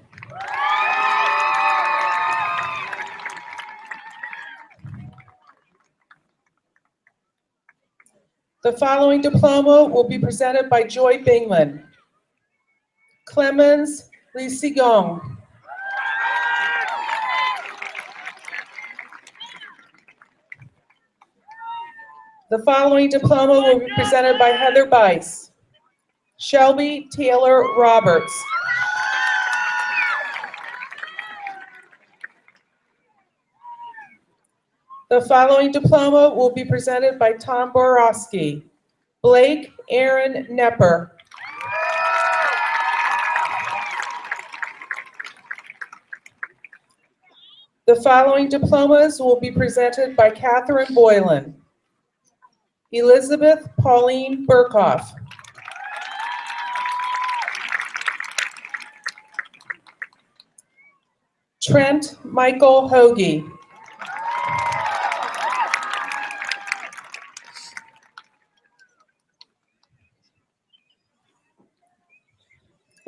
The following diploma will be presented by Joy Bingman. Clemens Lisigong. The following diploma will be presented by Heather Bice. Shelby Taylor Roberts. The following diploma will be presented by Tom Borowski. Blake Aaron Nepper. The following diplomas will be presented by Catherine Boylan. Elizabeth Pauline Burkhoff. Trent Michael Hoagie.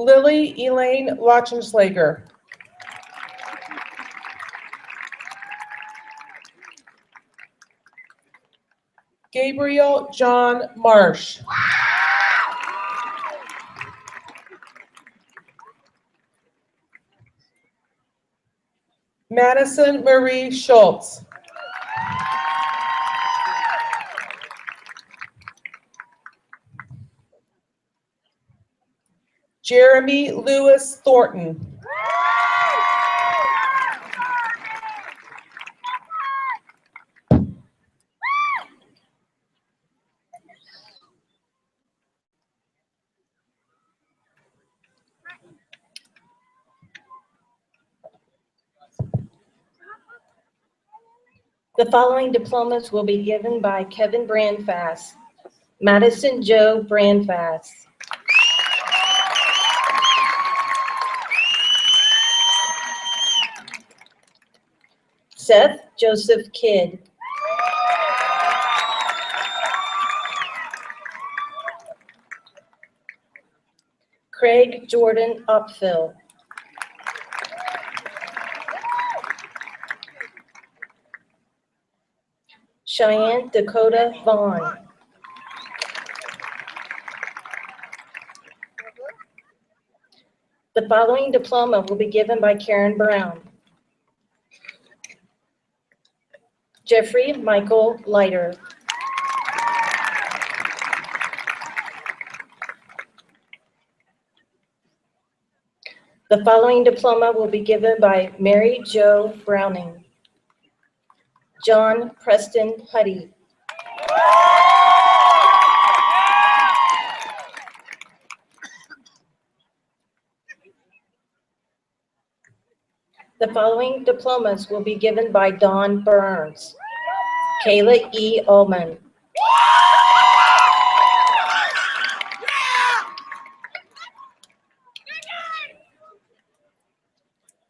Lily Elaine Lochenschlager. Gabriel John Marsh. Madison Marie Schultz. Jeremy Lewis Thornton. The following diplomas will be given by Kevin Brandfast, Madison Joe Brandfast, Seth Joseph Kidd, Craig Jordan Upfill, Cheyenne Dakota Vaughn, the following diploma will be given by Karen Brown, Jeffrey Michael Leiter, the following diploma will be given by Mary Jo Browning, John Preston Huddy, the following diplomas will be given by Dawn Burns, Kayla E. Ullman,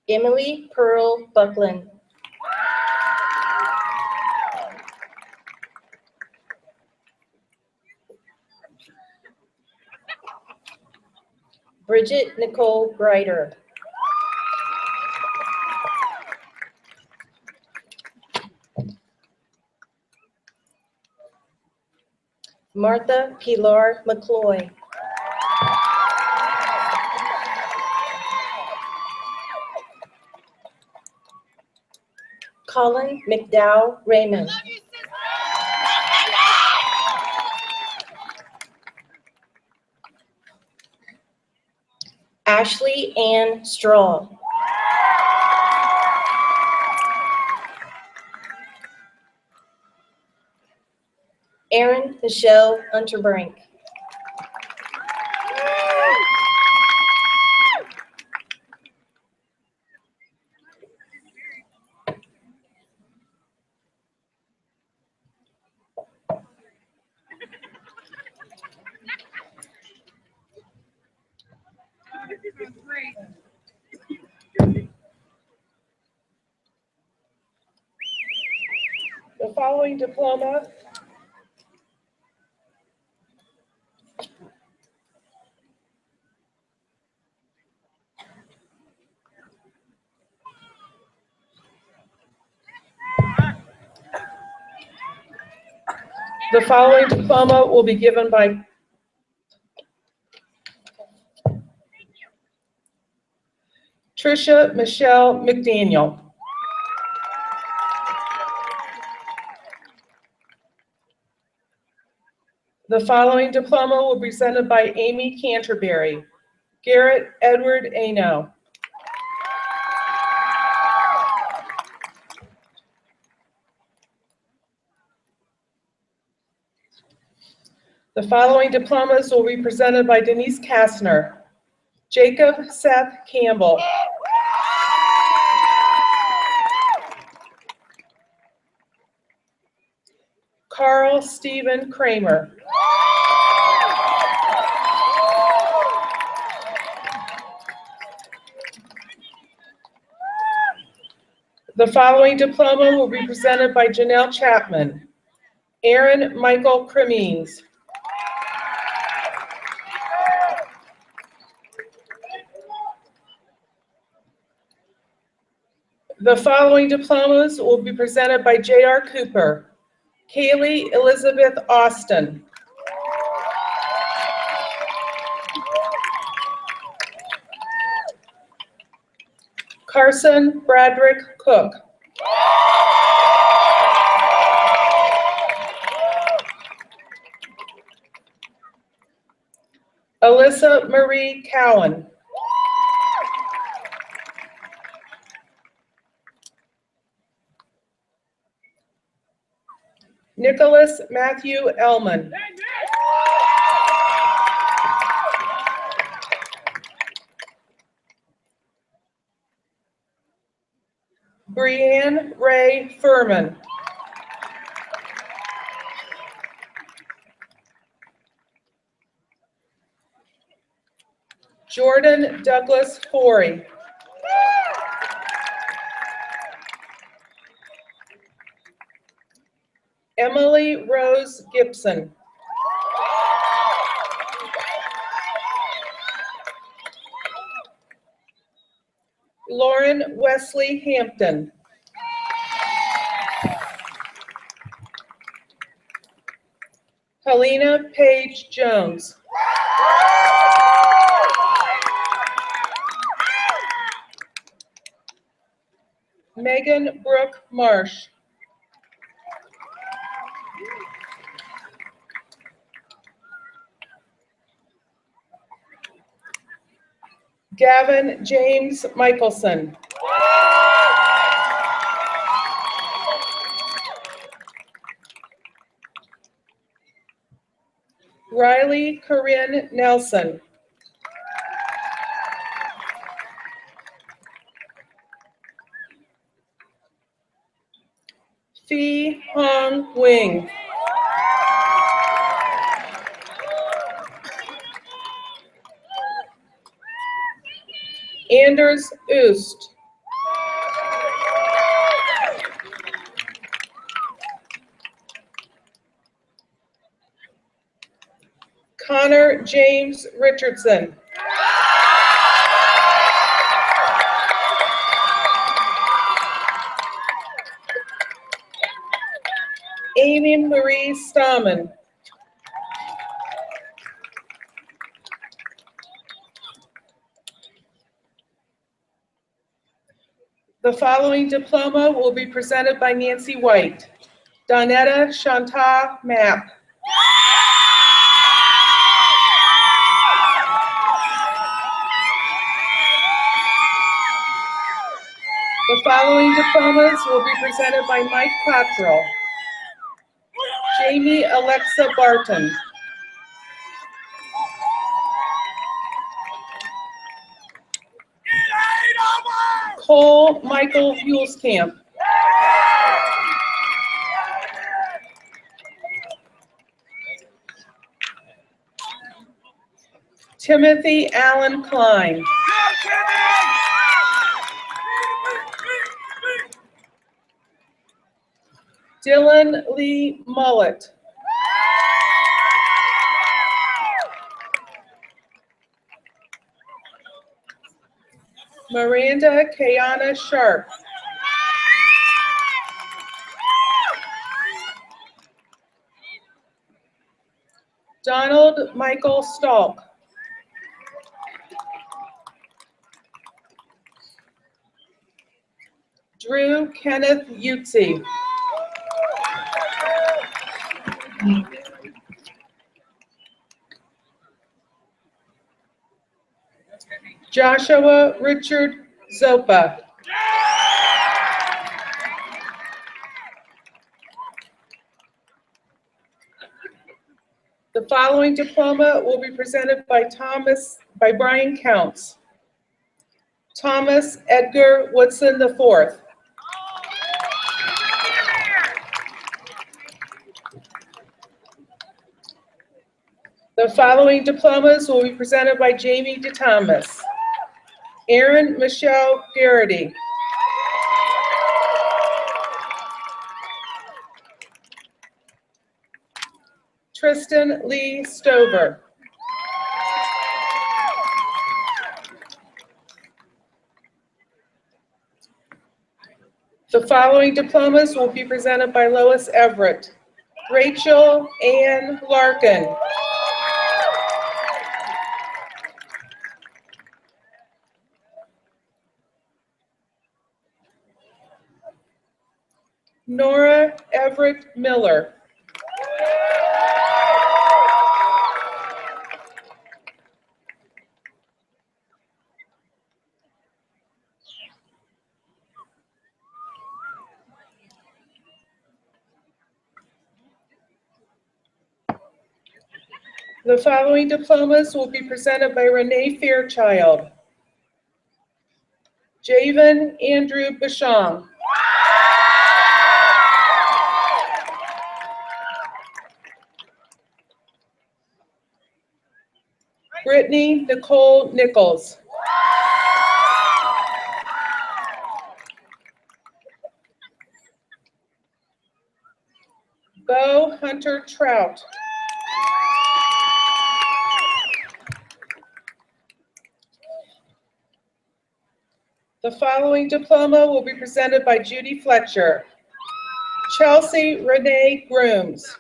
Emily Pearl Buckland, Bridget Nicole Grider, Martha Pilar McCloy, Colin McDowell Raymond, Ashley Ann Straw, Erin Michelle Unterbrink, The following diploma will be given by Tricia Michelle McDaniel. The following diploma will be presented by Amy Canterbury, Garrett Edward Ano, the following diplomas will be presented by Denise Kastner, Jacob Seth Campbell, Carl Stephen Kramer, the following diploma will be presented by Janelle Chapman, Aaron Michael Cremines, the following diplomas will be presented by J.R. Cooper, Kaylee Elizabeth Austin, Carson Bradrick Cook, Alyssa Marie Cowan, Nicholas Matthew Elman, Brianne Ray Furman, Jordan Douglas Forey. Emily Rose Gibson. Lauren Wesley Hampton. Helena Page Jones. Megan Brooke Marsh. Gavin James Michelson. Riley Corinne Nelson. Phi Hong Wing. Anders Oost. Connor James Richardson. Amy Marie Stahman. The following diploma will be presented by Nancy White. Donetta Shanta Mapp. The following diplomas will be presented by Mike Cottrell. Jamie Alexa Barton. Cole Michael Hulskamp. Timothy Allen Klein. Dylan Lee Mullet. Miranda Kayana Sharp. Donald Michael Stalk. Drew Kenneth Utze. Joshua Richard Zopa. The following diploma will be presented by Brian Counts. Thomas Edgar Woodson IV. The following diplomas will be presented by Jamie DeThomas. Erin Michelle Garrity. Tristan Lee Stover. The following diplomas will be presented by Lois Everett. Rachel Ann Larkin. Nora Everett Miller. The following diplomas will be presented by Renee Fairchild. Javen Andrew Basham. Brittany Nicole Nichols. Bo Hunter Trout. The following diploma will be presented by Judy Fletcher. Chelsea Renee Grooms.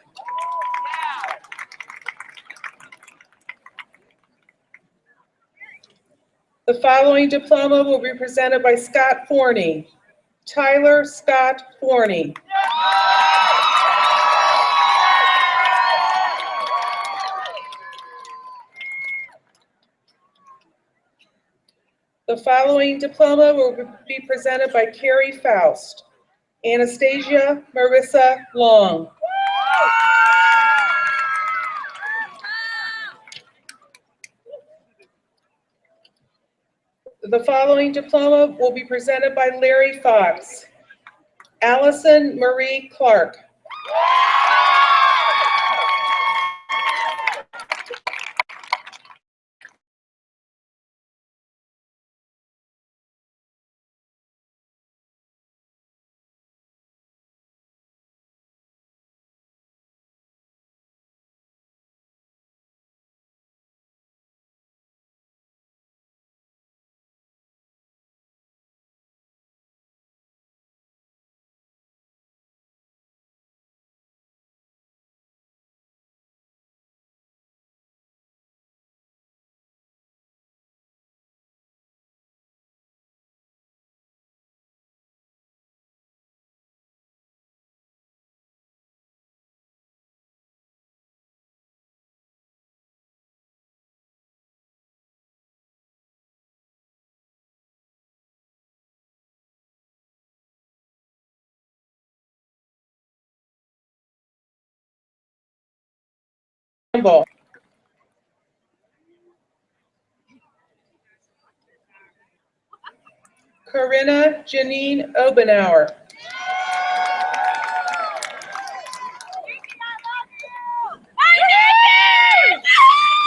The following diploma will be presented by Scott Forney. Tyler Scott Forney. The following diploma will be presented by Carrie Faust. Anastasia Marissa Long. The following diploma will be presented by Larry Fox. Allison Marie Clark. Campbell. Corinna Janine Obenauer.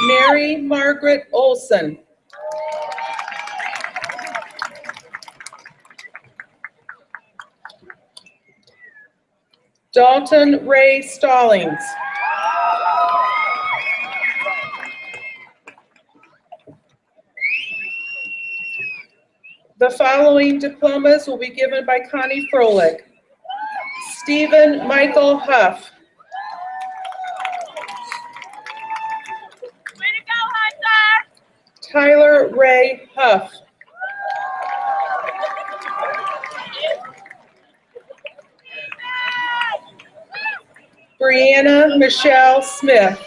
Mary Margaret Olson. Dalton Ray Stallings. The following diplomas will be given by Connie Froelich. Stephen Michael Huff. Way to go, Hunter! Tyler Ray Huff. Brianna Michelle Smith.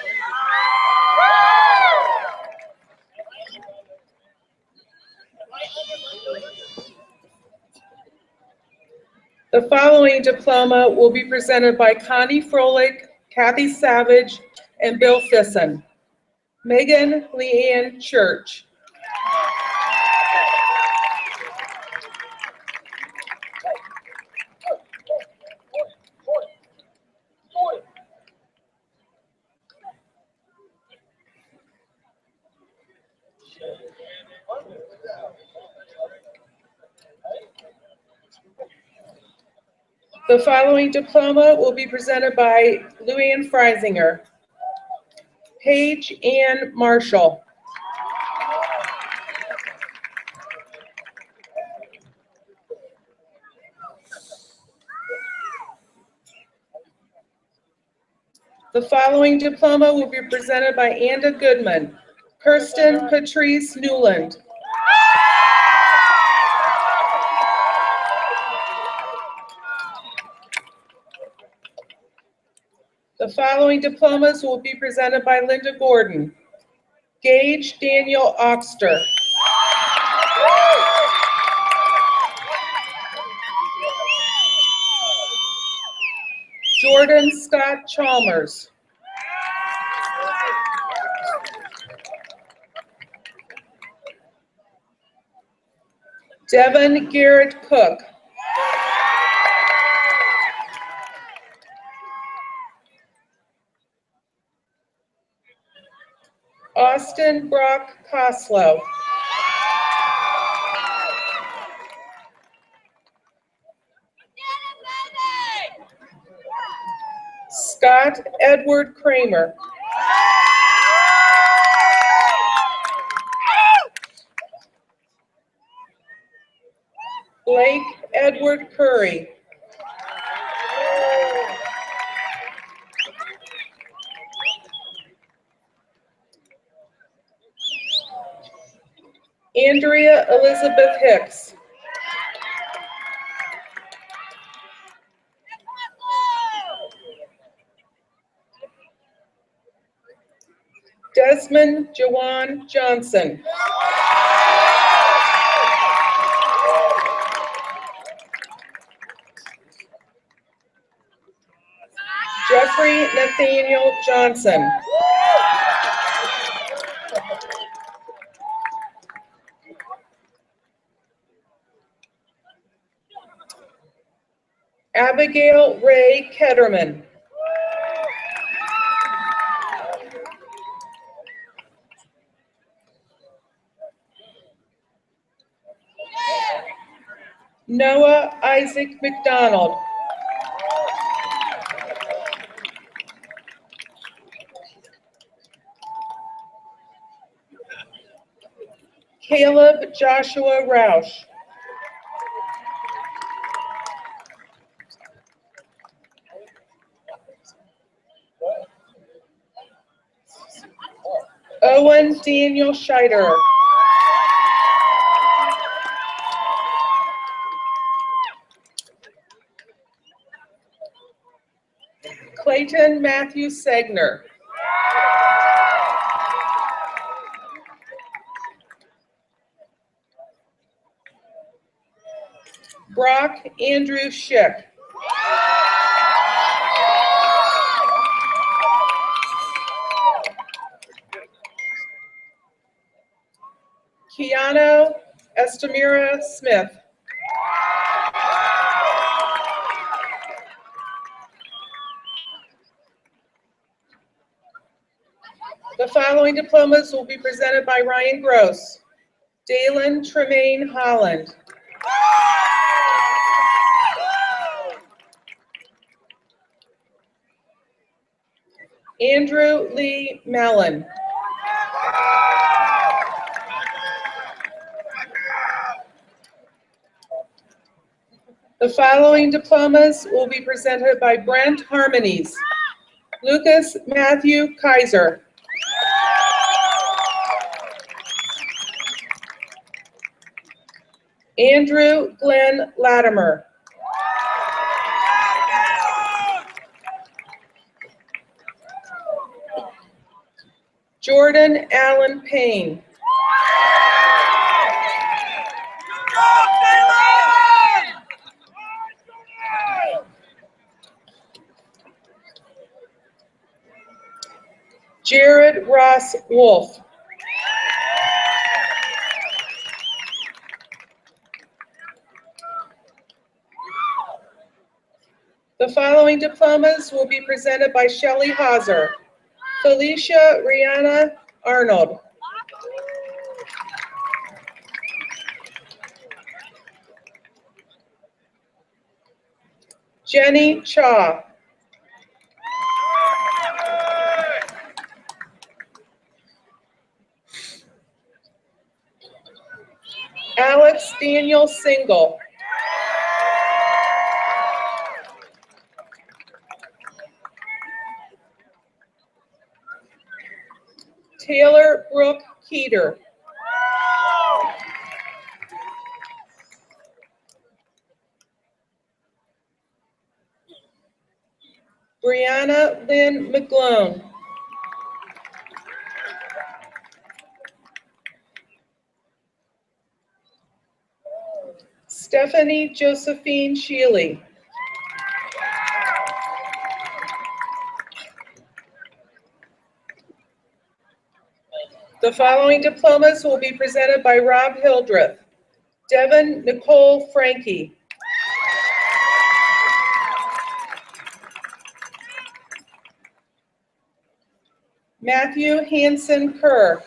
The following diploma will be presented by Connie Froelich, Kathy Savage, and Bill Fisson. Megan Leanne Church. The following diploma will be presented by Luann Freisinger. Paige Ann Marshall. The following diploma will be presented by Anda Goodman. Kirsten Patrice Newland. The following diplomas will be presented by Linda Gordon. Gage Daniel Oxter. Jordan Scott Chalmers. Devin Garrett Cook. Austin Austin Brock Coslow. Scott Edward Kramer. Blake Edward Curry. Andrea Elizabeth Hicks. Desmond Jawan Johnson. Jeffrey Nathaniel Johnson. Abigail Ray Ketterman. Noah Isaac McDonald. Caleb Joshua Roush. Owen Daniel Scheider. Clayton Matthew Segner. Brock Andrew Schick. Keanu Estamira Smith. The following diplomas will be presented by Ryan Gross. Dalen Tremaine Holland. Andrew Lee Mellon. The following diplomas will be presented by Brent Harmonies. Lucas Matthew Kaiser. Andrew Glenn Latimer. Jordan Allen Payne. Jared Ross Wolf. The following diplomas will be presented by Shelley Hauser. Felicia Rihanna Arnold. Jenny Chaw. Alex Daniel Single. Taylor Brooke Keeter. Brianna Lynn McGlone. Stephanie Josephine Shealy. The following diplomas will be presented by Rob Hildreth. Devin Nicole Frankie. Matthew Hansen Kerr.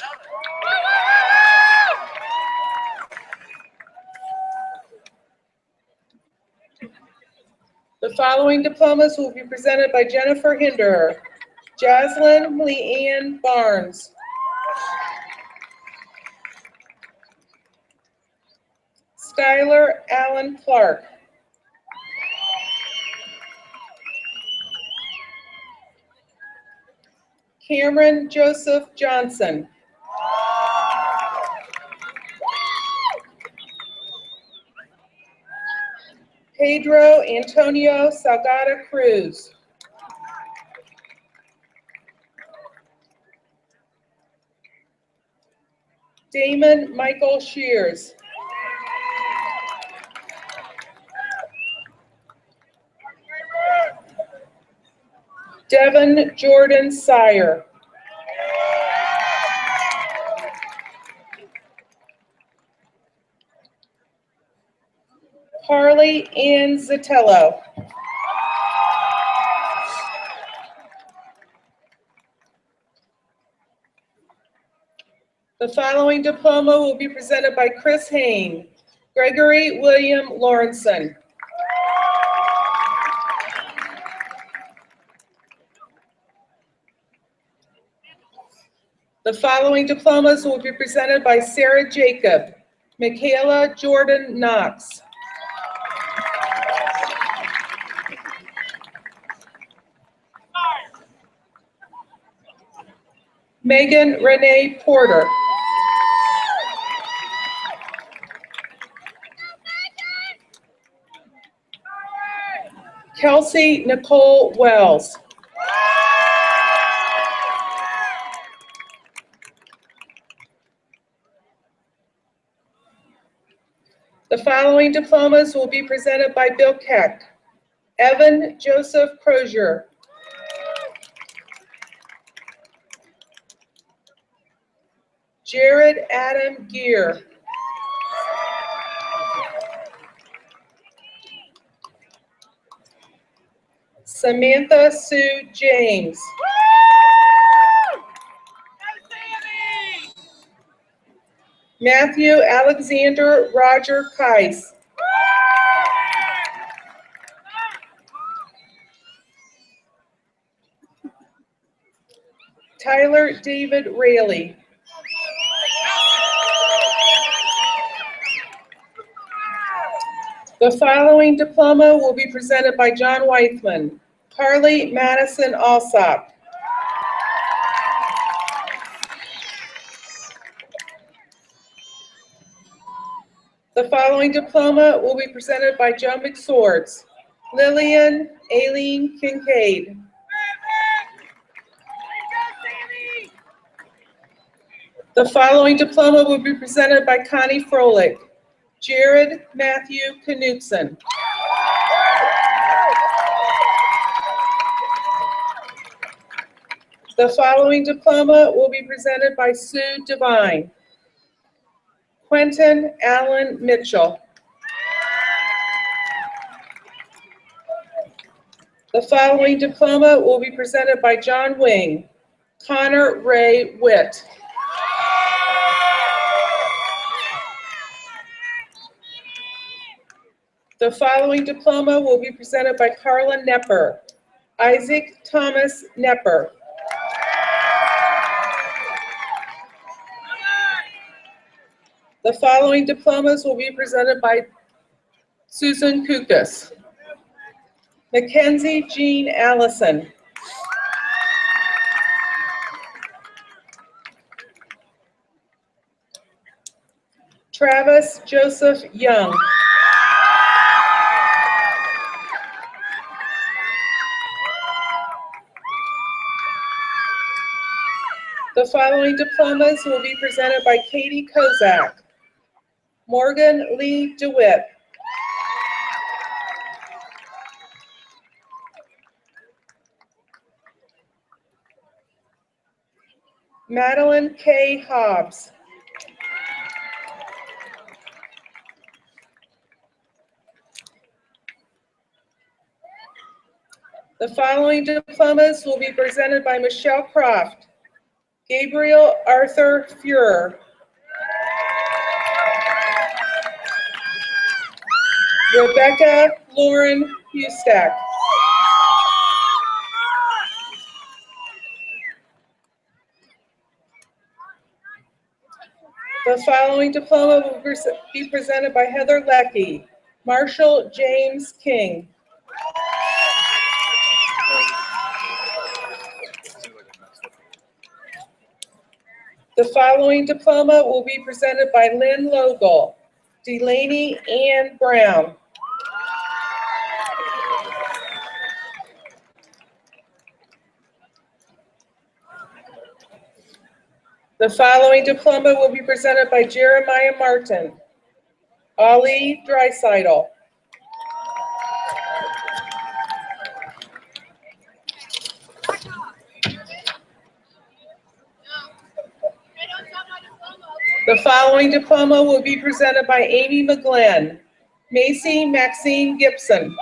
The following diplomas will be presented by Jennifer Hinderer, Jaslyn Leanne Barnes, Skylar Allen Clark, Cameron Joseph Johnson, Pedro Antonio Salgado Cruz, Damon Michael Shears, Devin Jordan Sire, Harley Ann Zatello, the following diploma will be presented by Chris Hain, Gregory William Lawrenson, the following diplomas will be presented by Sarah Jacob, Michaela Jordan Knox, Megan Renee Porter, Kelsey Nicole Wells, the following diplomas will be presented by Bill Keck, Evan Joseph Crozier, Jared Adam Gear, Samantha Sue James, Matthew Alexander Roger Kais, Tyler David Raley, the following diploma will be presented by John Weithman, Carly Madison Alsop, the following diploma will be presented by Joe McSwords, Lillian Aileen Kincaid, the following diploma will be presented by Connie Froelich, Jared Matthew Knutson, the following diploma will be presented by Sue Devine, Quentin Allen Mitchell, the following diploma will be presented by John Wing, Connor Ray Witt, the following diploma will be presented by Carla Nepper, Isaac Thomas Nepper, the following diplomas will be presented by Susan Kukas, Mackenzie Jean Allison, Travis Joseph Young, the following diplomas will be presented by Katie Kozak, Morgan Lee DeWitt, Madeline K. Hobbs, the following diplomas will be presented by Michelle Croft, Gabriel Arthur Fuhrer, Rebecca Lauren Hustack. The following diploma will be presented by Heather Leckie. Marshall James King. The following diploma will be presented by Lynn Logel. Delaney Ann Brown. The following diploma will be presented by Jeremiah Martin. Ali Dreisidel. The following diploma will be presented by Amy McGlynn. Macy Maxine Gibson.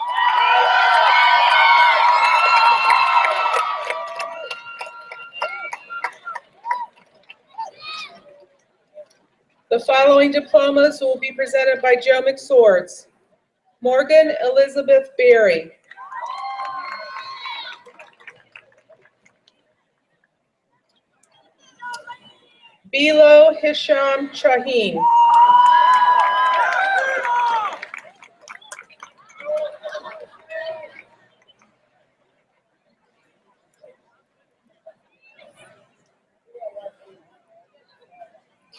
The following diplomas will be presented by Joe McSwords. Morgan Elizabeth Berry. Bilo Hisham Shaheen.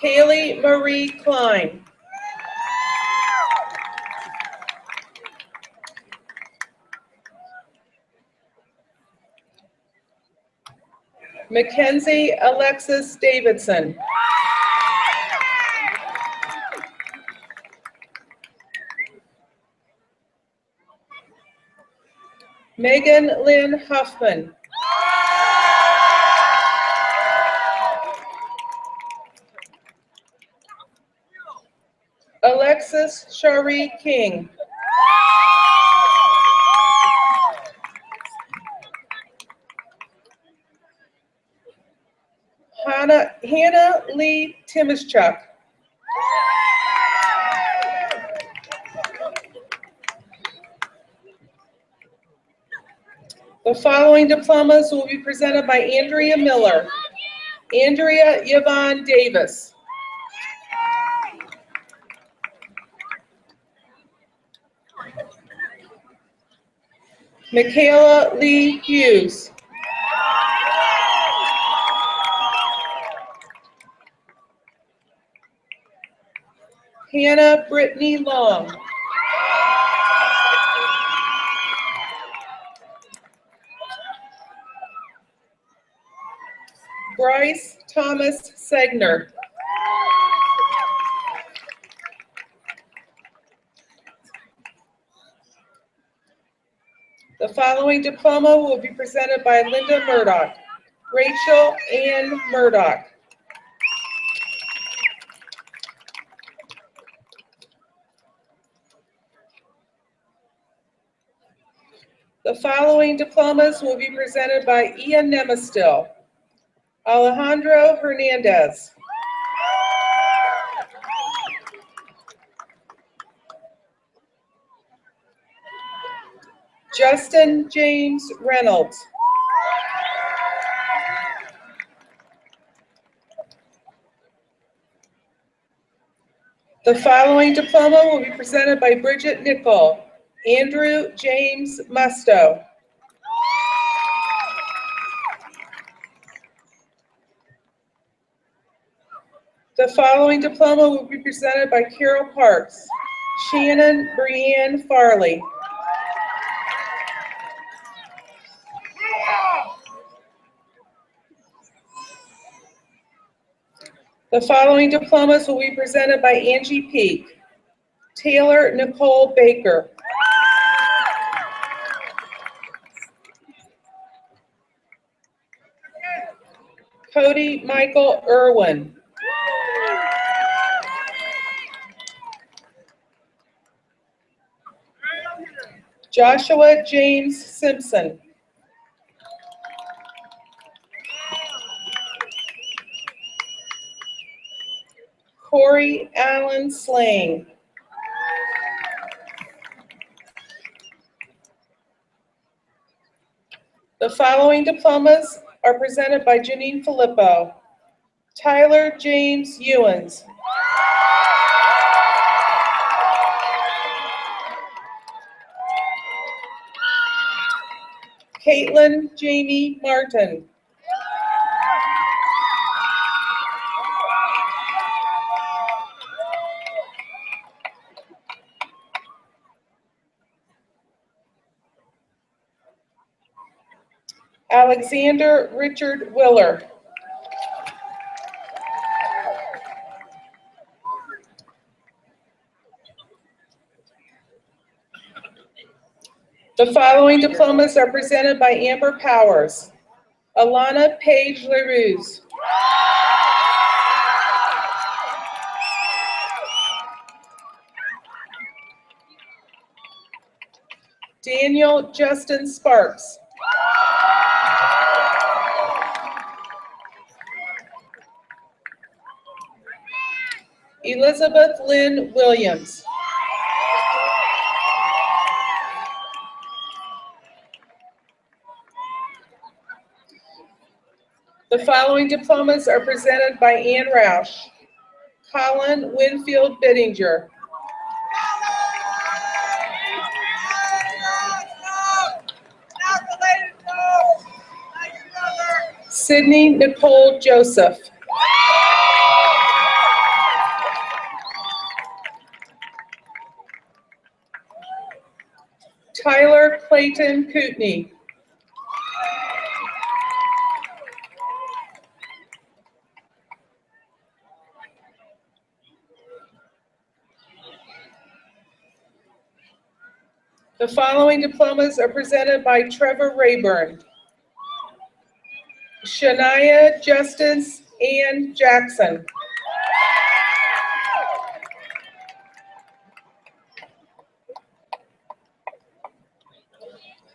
Kaylee Marie Klein. Mackenzie Alexis Davidson. Megan Lynn Huffman. Alexis Shari King. Hannah Lee Timischuk. The following diplomas will be presented by Andrea Miller. Andrea Yvonne Davis. Michaela Lee Hughes. Hannah Brittany Long. Bryce Thomas Segner. The following diploma will be presented by Linda Murdoch. Rachel Ann Murdoch. The following diplomas will be presented by Ian Nemastil. Alejandro Hernandez. Justin James Reynolds. The following diploma will be presented by Bridget Nickel. Andrew James Musto. The following diploma will be presented by Carol Parks. Shannon Brianne Farley. The following diplomas will be presented by Angie Peak. Taylor Nicole Baker. Cody Michael Irwin. Joshua James Simpson. Corey Allen Slang. The following diplomas are presented by Janine Filippo. Tyler James Ewens. Caitlin Jamie Martin. Alexander Richard Willer. The following diplomas are presented by Amber Powers. Alana Page LaRuse. Daniel Justin Sparks. Elizabeth Lynn Williams. The following diplomas are presented by Ann Roush. Colin Winfield Bittinger. Sydney Nicole Joseph. Tyler Clayton Kootenai. The following diplomas are presented by Trevor Rayburn. Shania Justice Ann Jackson.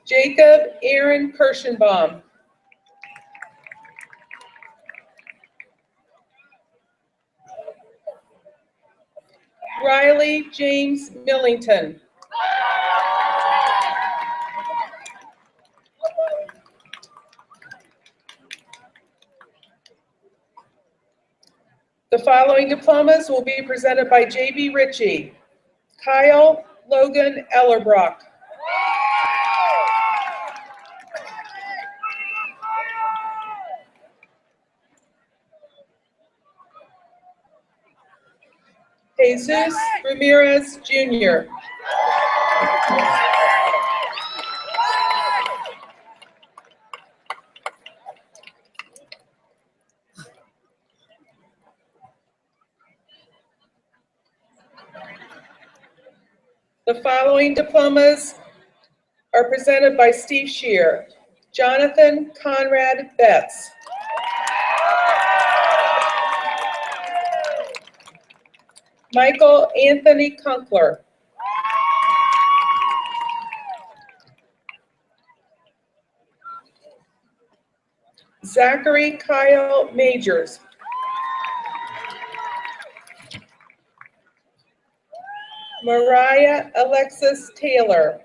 Jacob Aaron Kirschenbaum. Riley James Millington. The following diplomas will be presented by J.B. Ritchie. Kyle Logan Ellerbrock. Jesus Ramirez Jr. The following diplomas are presented by Steve Shear. Jonathan Conrad Betts. Michael Anthony Kunkler. Zachary Kyle Majors. Mariah Alexis Taylor.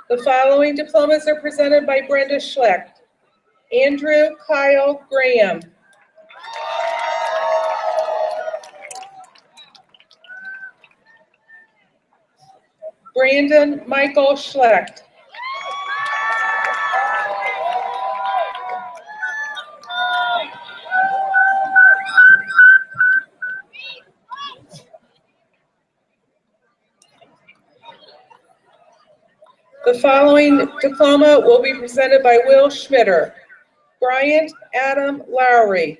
The following diplomas are presented by Brenda Schlecht. Andrew Kyle Graham. Brandon Michael Schlecht. The following diploma will be presented by Will Schmitter. Bryant Adam Lowry.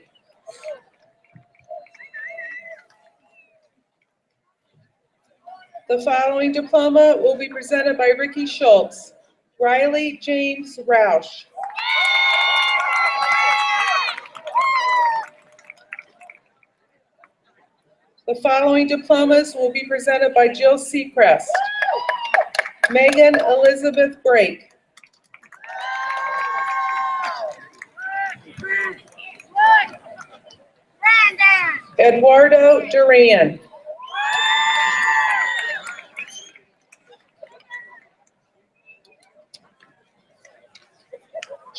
The following diploma will be presented by Ricky Schultz. Riley James Roush. The following diplomas will be presented by Jill Seacrest. Megan Elizabeth Brake. Eduardo Duran.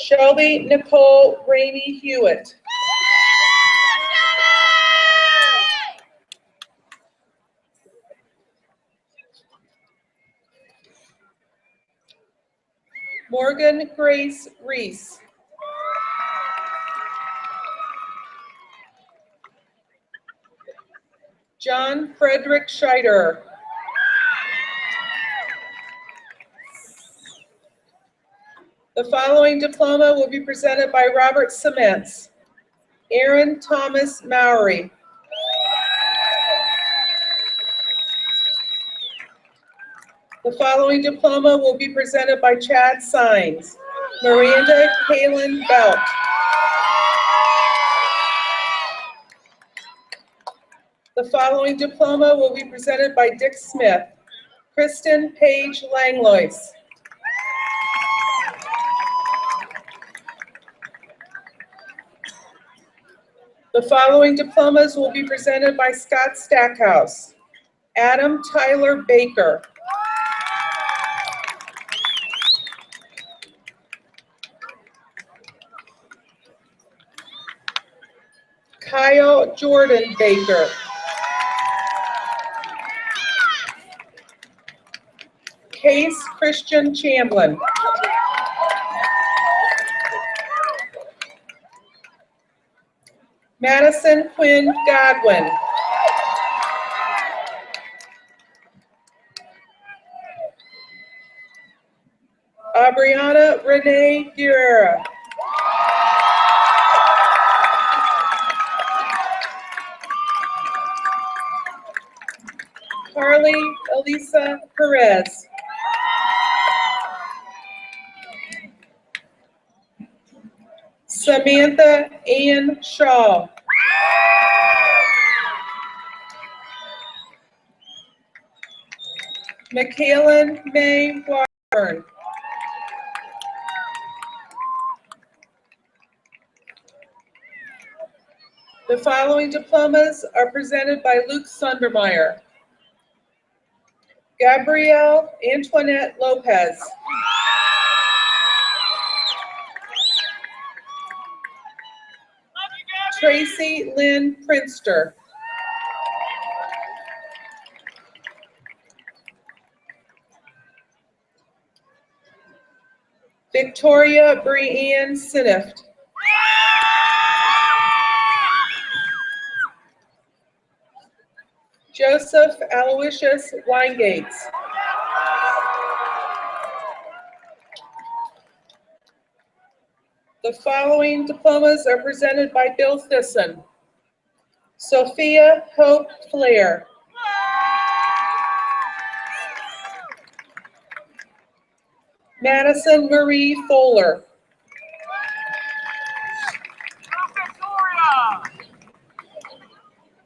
Shelby Nicole Rainey Hewitt. Morgan Grace Reese. John Frederick Scheider. The following diploma will be presented by Robert Cements. Aaron Thomas Mowry. The following diploma will be presented by Chad Sines. Miranda Kaylin Belt. The following diploma will be presented by Dick Smith. Kristen Page Langlois. The following diplomas will be presented by Scott Stackhouse. Adam Tyler Baker. Kyle Jordan Baker. Case Christian Chamblin. Madison Quinn Godwin. Aubriana Renee Guerrera. Carly Elisa Perez. Samantha Ann Shaw. Michaelan May Warburn. The following diplomas are presented by Luke Sundermeyer. Gabrielle Antoinette Lopez. Tracy Lynn Prinster. Victoria Breanne Sinift. Joseph Aloysius Weingates. The following diplomas are presented by Bill Thyssen. Sophia Hope Flair. Madison Marie Fowler.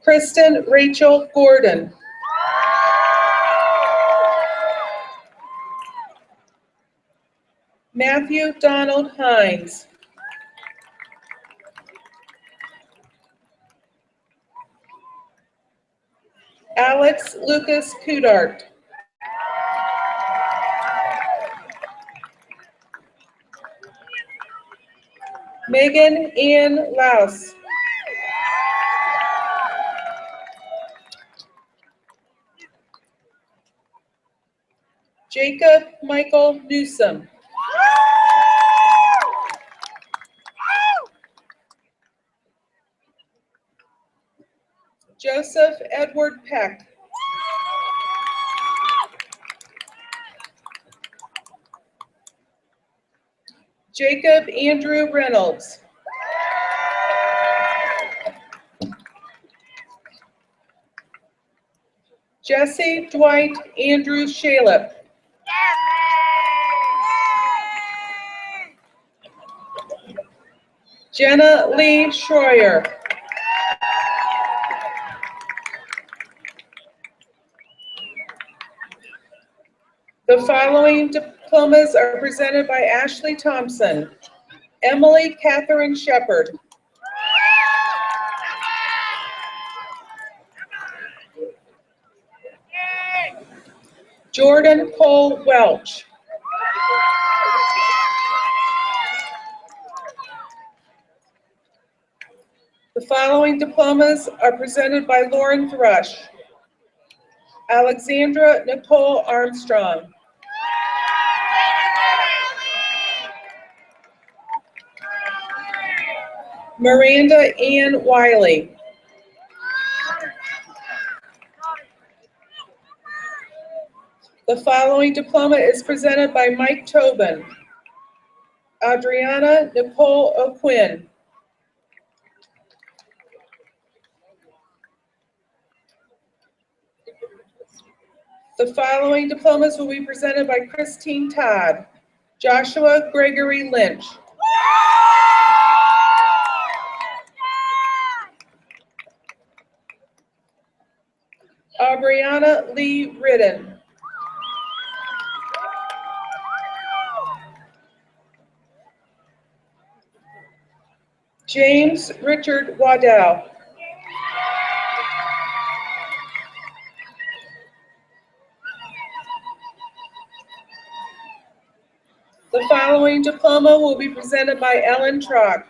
Kristen Rachel Gordon. Matthew Donald Hines. Alex Lucas Kudart. Megan Ann Laus. Jacob Michael Newsom. Joseph Edward Peck. Jacob Andrew Reynolds. Jesse Dwight Andrew Shalip. Jenna Lee Schroyer. The following diplomas are presented by Ashley Thompson. Emily Catherine Shepard. Jordan Cole Welch. The following diplomas are presented by Lauren Thrush. Alexandra Nicole Armstrong. Miranda Ann Wiley. The following diploma is presented by Mike Tobin. Adriana Nicole O'Quinn. The following diplomas will be presented by Christine Todd. Joshua Gregory Lynch. Aubriana Lee Ridden. James Richard Waddell. The following diploma will be presented by Ellen Trock.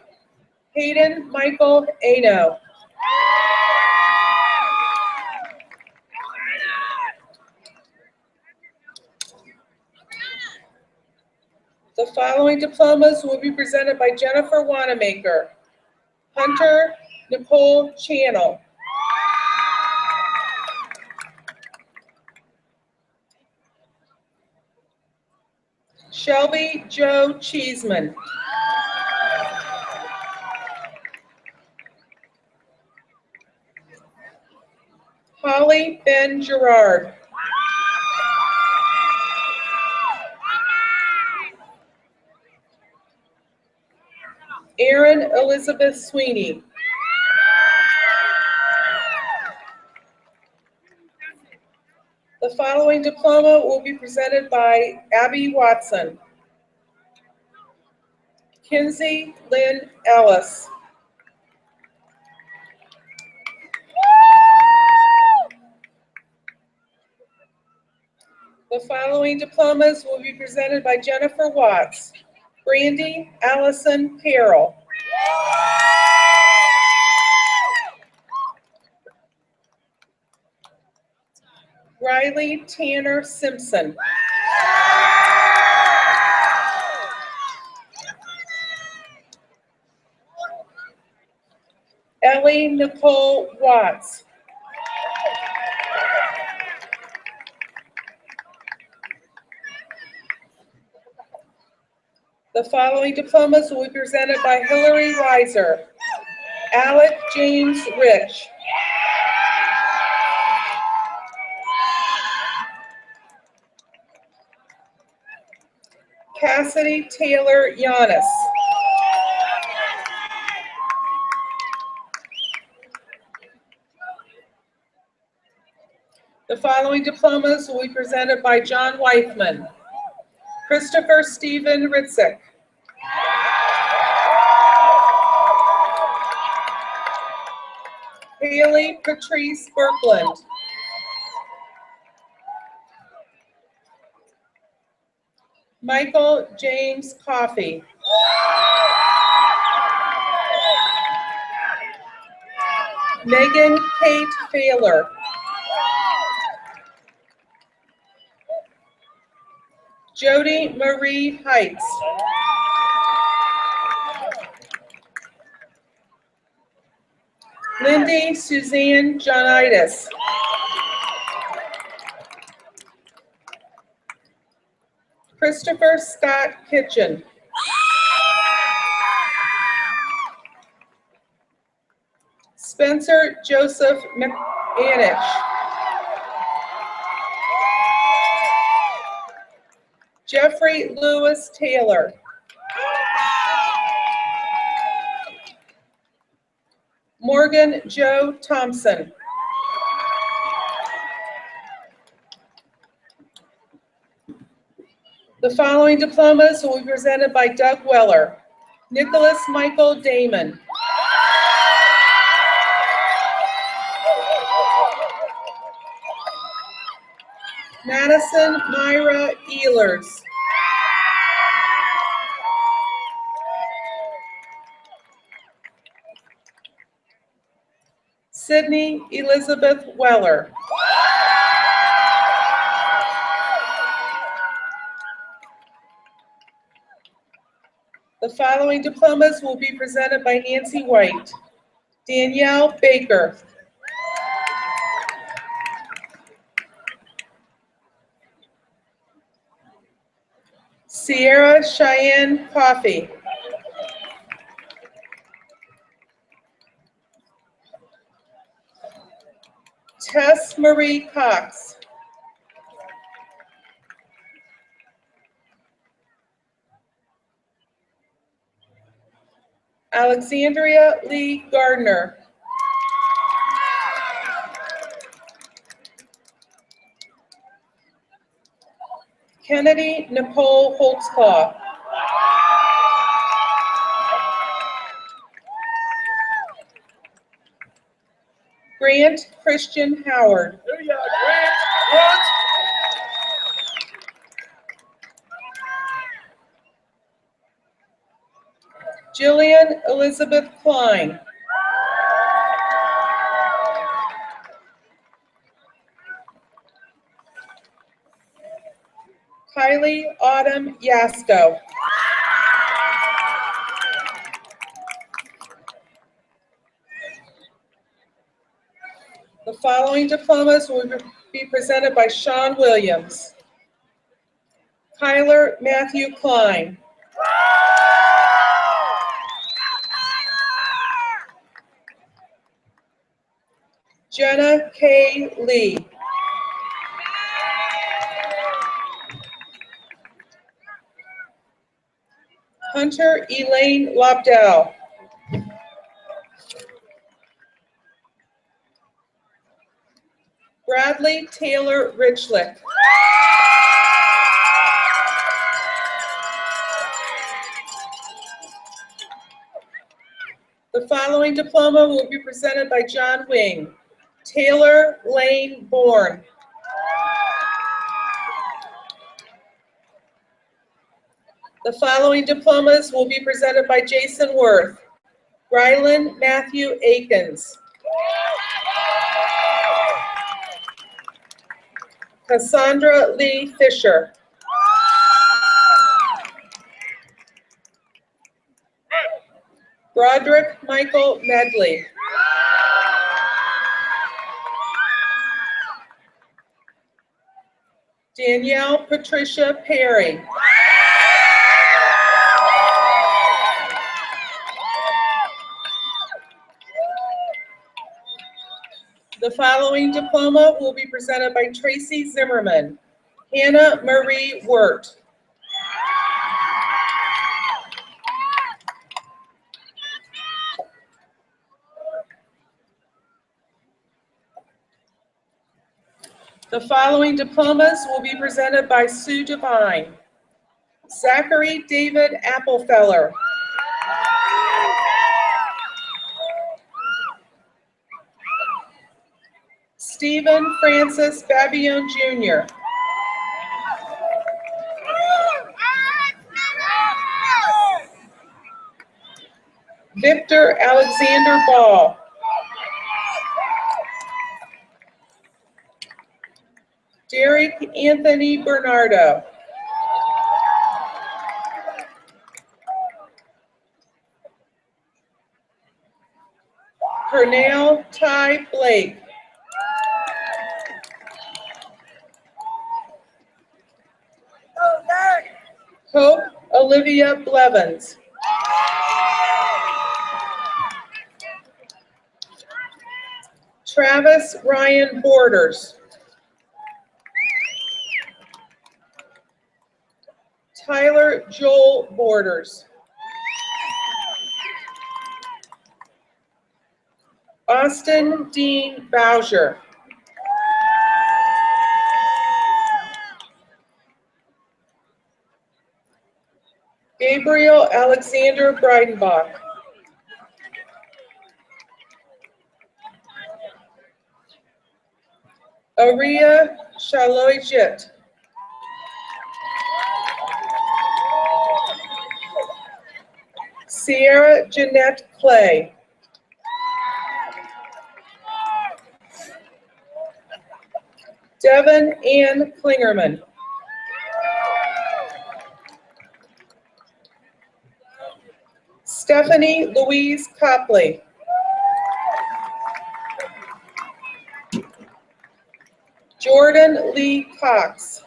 Hayden Michael Ano. The following diplomas will be presented by Jennifer Wanamaker. Hunter Nicole Channel. Shelby Joe Cheeseman. Holly Ben Gerard. Erin Elizabeth Sweeney. The following diploma will be presented by Abby Watson. Kinsey Lynn Ellis. The following diplomas will be presented by Jennifer Watts. Brandy Allison Carroll. Riley Tanner Simpson. Ellie Nicole Watts. The following diplomas will be presented by Hillary Weiser. Alec James Rich. Cassidy Taylor Giannis. The following diplomas will be presented by John Weifman. Christopher Stephen Ritzik. Haley Patrice Berkland. Michael James Coffey. Megan Kate Failer. Jody Marie Heights. Lindy Suzanne Johnitis. Christopher Scott Kitchen. Spencer Joseph McAnich. Jeffrey Lewis Taylor. Morgan Joe Thompson. The following diplomas will be presented by Doug Weller. Nicholas Michael Damon. Madison Myra Ehlers. Sydney Elizabeth Weller. The following diplomas will be presented by Nancy White. Danielle Baker. Sierra Cheyenne Coffey. Tess Marie Cox. Alexandria Lee Gardner. Kennedy Nicole Holtzclaw. Grant Christian Howard. Jillian Elizabeth Klein. Kylie Autumn Yasko. The following diplomas will be presented by Sean Williams. Kyler Matthew Klein. Jenna K. Lee. Hunter Elaine Lobdell. Bradley Taylor Richlick. The following diploma will be presented by John Wing. Taylor Lane Bourne. The following diplomas will be presented by Jason Worth. Rylan Matthew Akins. Cassandra Lee Fisher. Broderick Michael Medley. Danielle Patricia Perry. The following diploma will be presented by Tracy Zimmerman. Hannah Marie Wirt. The following diplomas will be presented by Sue Devine. Zachary David Applefeller. Stephen Francis Babione Jr. Victor Alexander Ball. Derek Anthony Bernardo. Pernell Ty Blake. Hope Olivia Blevins. Travis Ryan Borders. Tyler Joel Borders. Austin Dean Bowser. Gabriel Alexander Breidenbach. Aria Shaloyjit. Sierra Jeanette Clay. Devin Ann Klingerman. Stephanie Louise Copley. Jordan Lee Cox.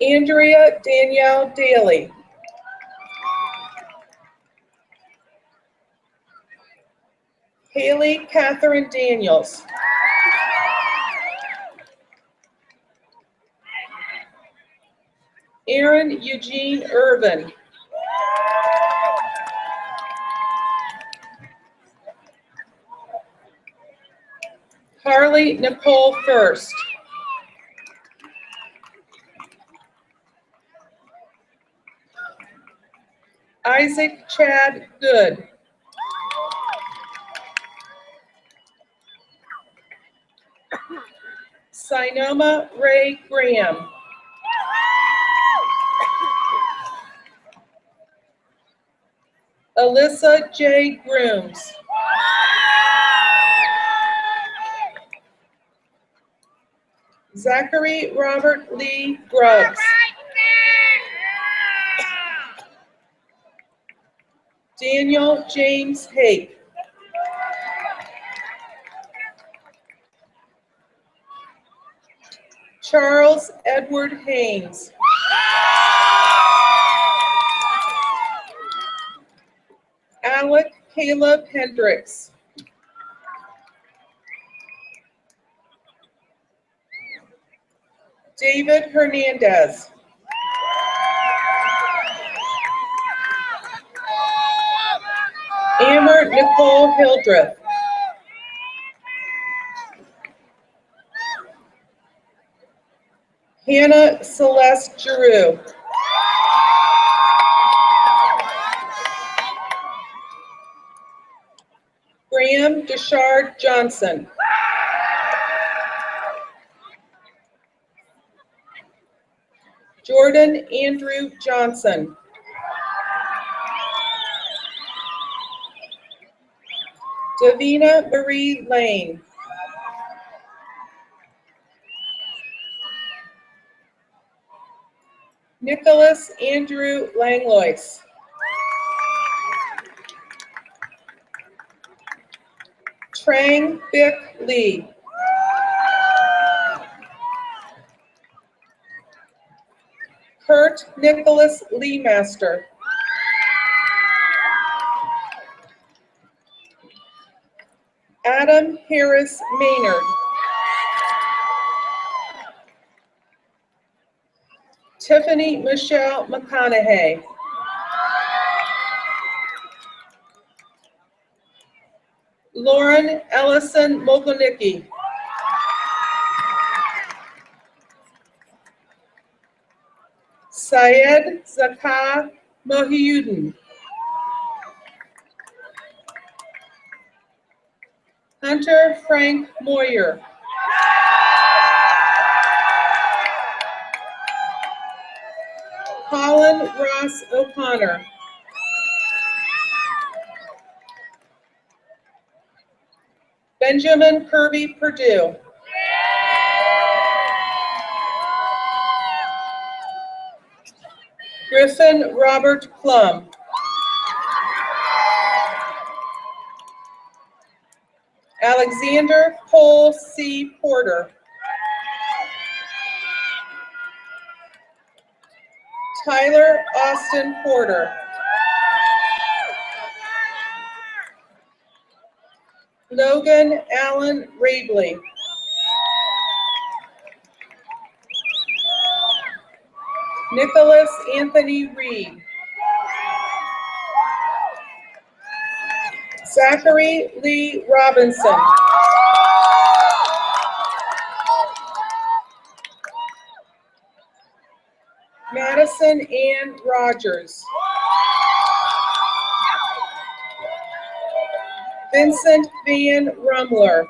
Andrea Danielle Daly. Haley Catherine Daniels. Aaron Eugene Irvin. Harley Nicole First. Isaac Chad Good. Sinoma Ray Graham. Alyssa J. Grooms. Zachary Robert Lee Grubbs. Daniel James Hake. Charles Edward Haynes. Alec Caleb Hendricks. David Hernandez. Amber Nicole Hildreth. Hannah Celeste Giroux. Graham Deshard Johnson. Jordan Andrew Johnson. Davina Marie Lane. Nicholas Andrew Langlois. Trang Bick Lee. Kurt Nicholas Leemaster. Adam Harris Maynard. Tiffany Michelle McConaughey. Lauren Ellison Mokonicki. Syed Zakah Mohiuddin. Hunter Frank Moyer. Colin Ross O'Connor. Benjamin Kirby Purdue. Griffin Robert Plum. Alexander Cole C. Porter. Tyler Austin Porter. Logan Allen Rabley. Nicholas Anthony Reed. Zachary Lee Robinson. Madison Ann Rogers. Vincent Van Rumler.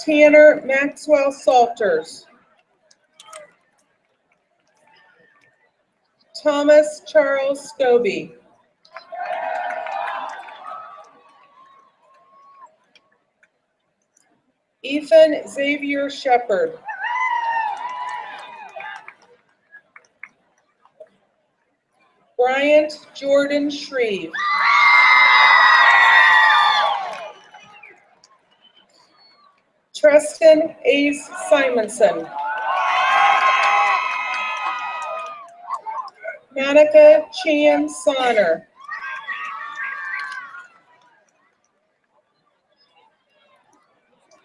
Tanner Maxwell Salters. Thomas Charles Scobie. Ethan Xavier Shepherd. Bryant Jordan Shreve. Treston Ace Simonson. Monica Chan Sonner.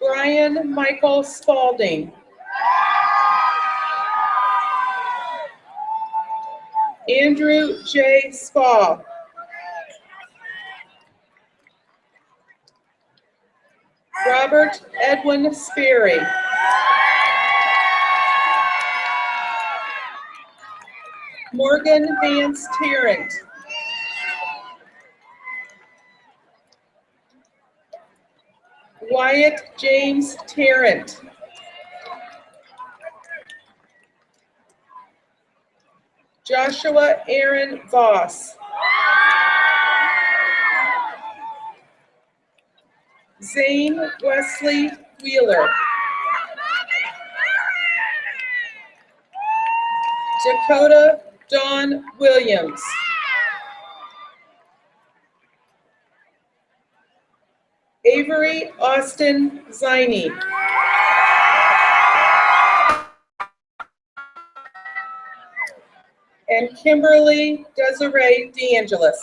Brian Michael Spalding. Andrew J. Spa. Robert Edwin Sperry. Morgan Vance Tarrant. Wyatt James Tarrant. Joshua Aaron Voss. Zane Wesley Wheeler. Dakota Dawn Williams. Avery Austin Ziny. And Kimberly Desiree DeAngelis.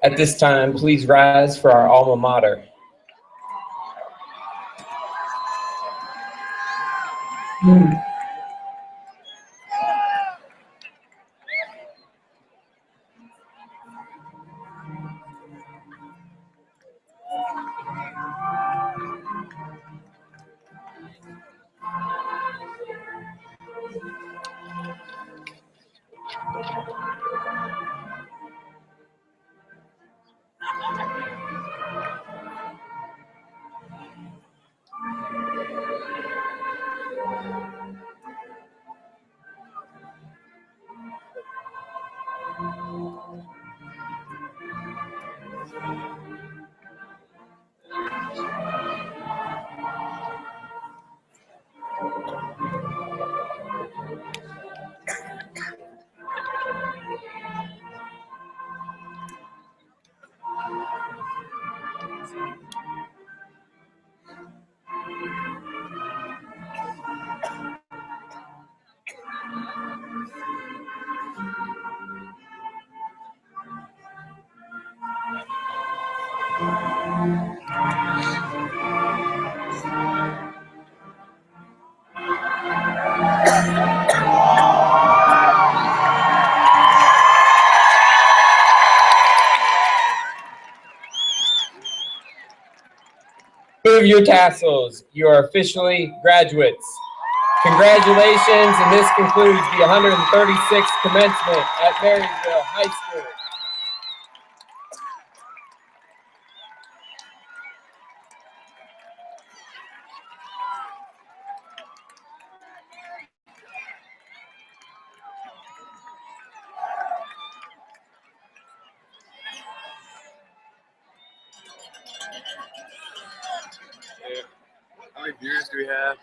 At this time, please rise for our alma mater. Move your tassels. You are officially graduates. Congratulations, and this concludes the 136th commencement at Marysville High School. How many viewers do we have?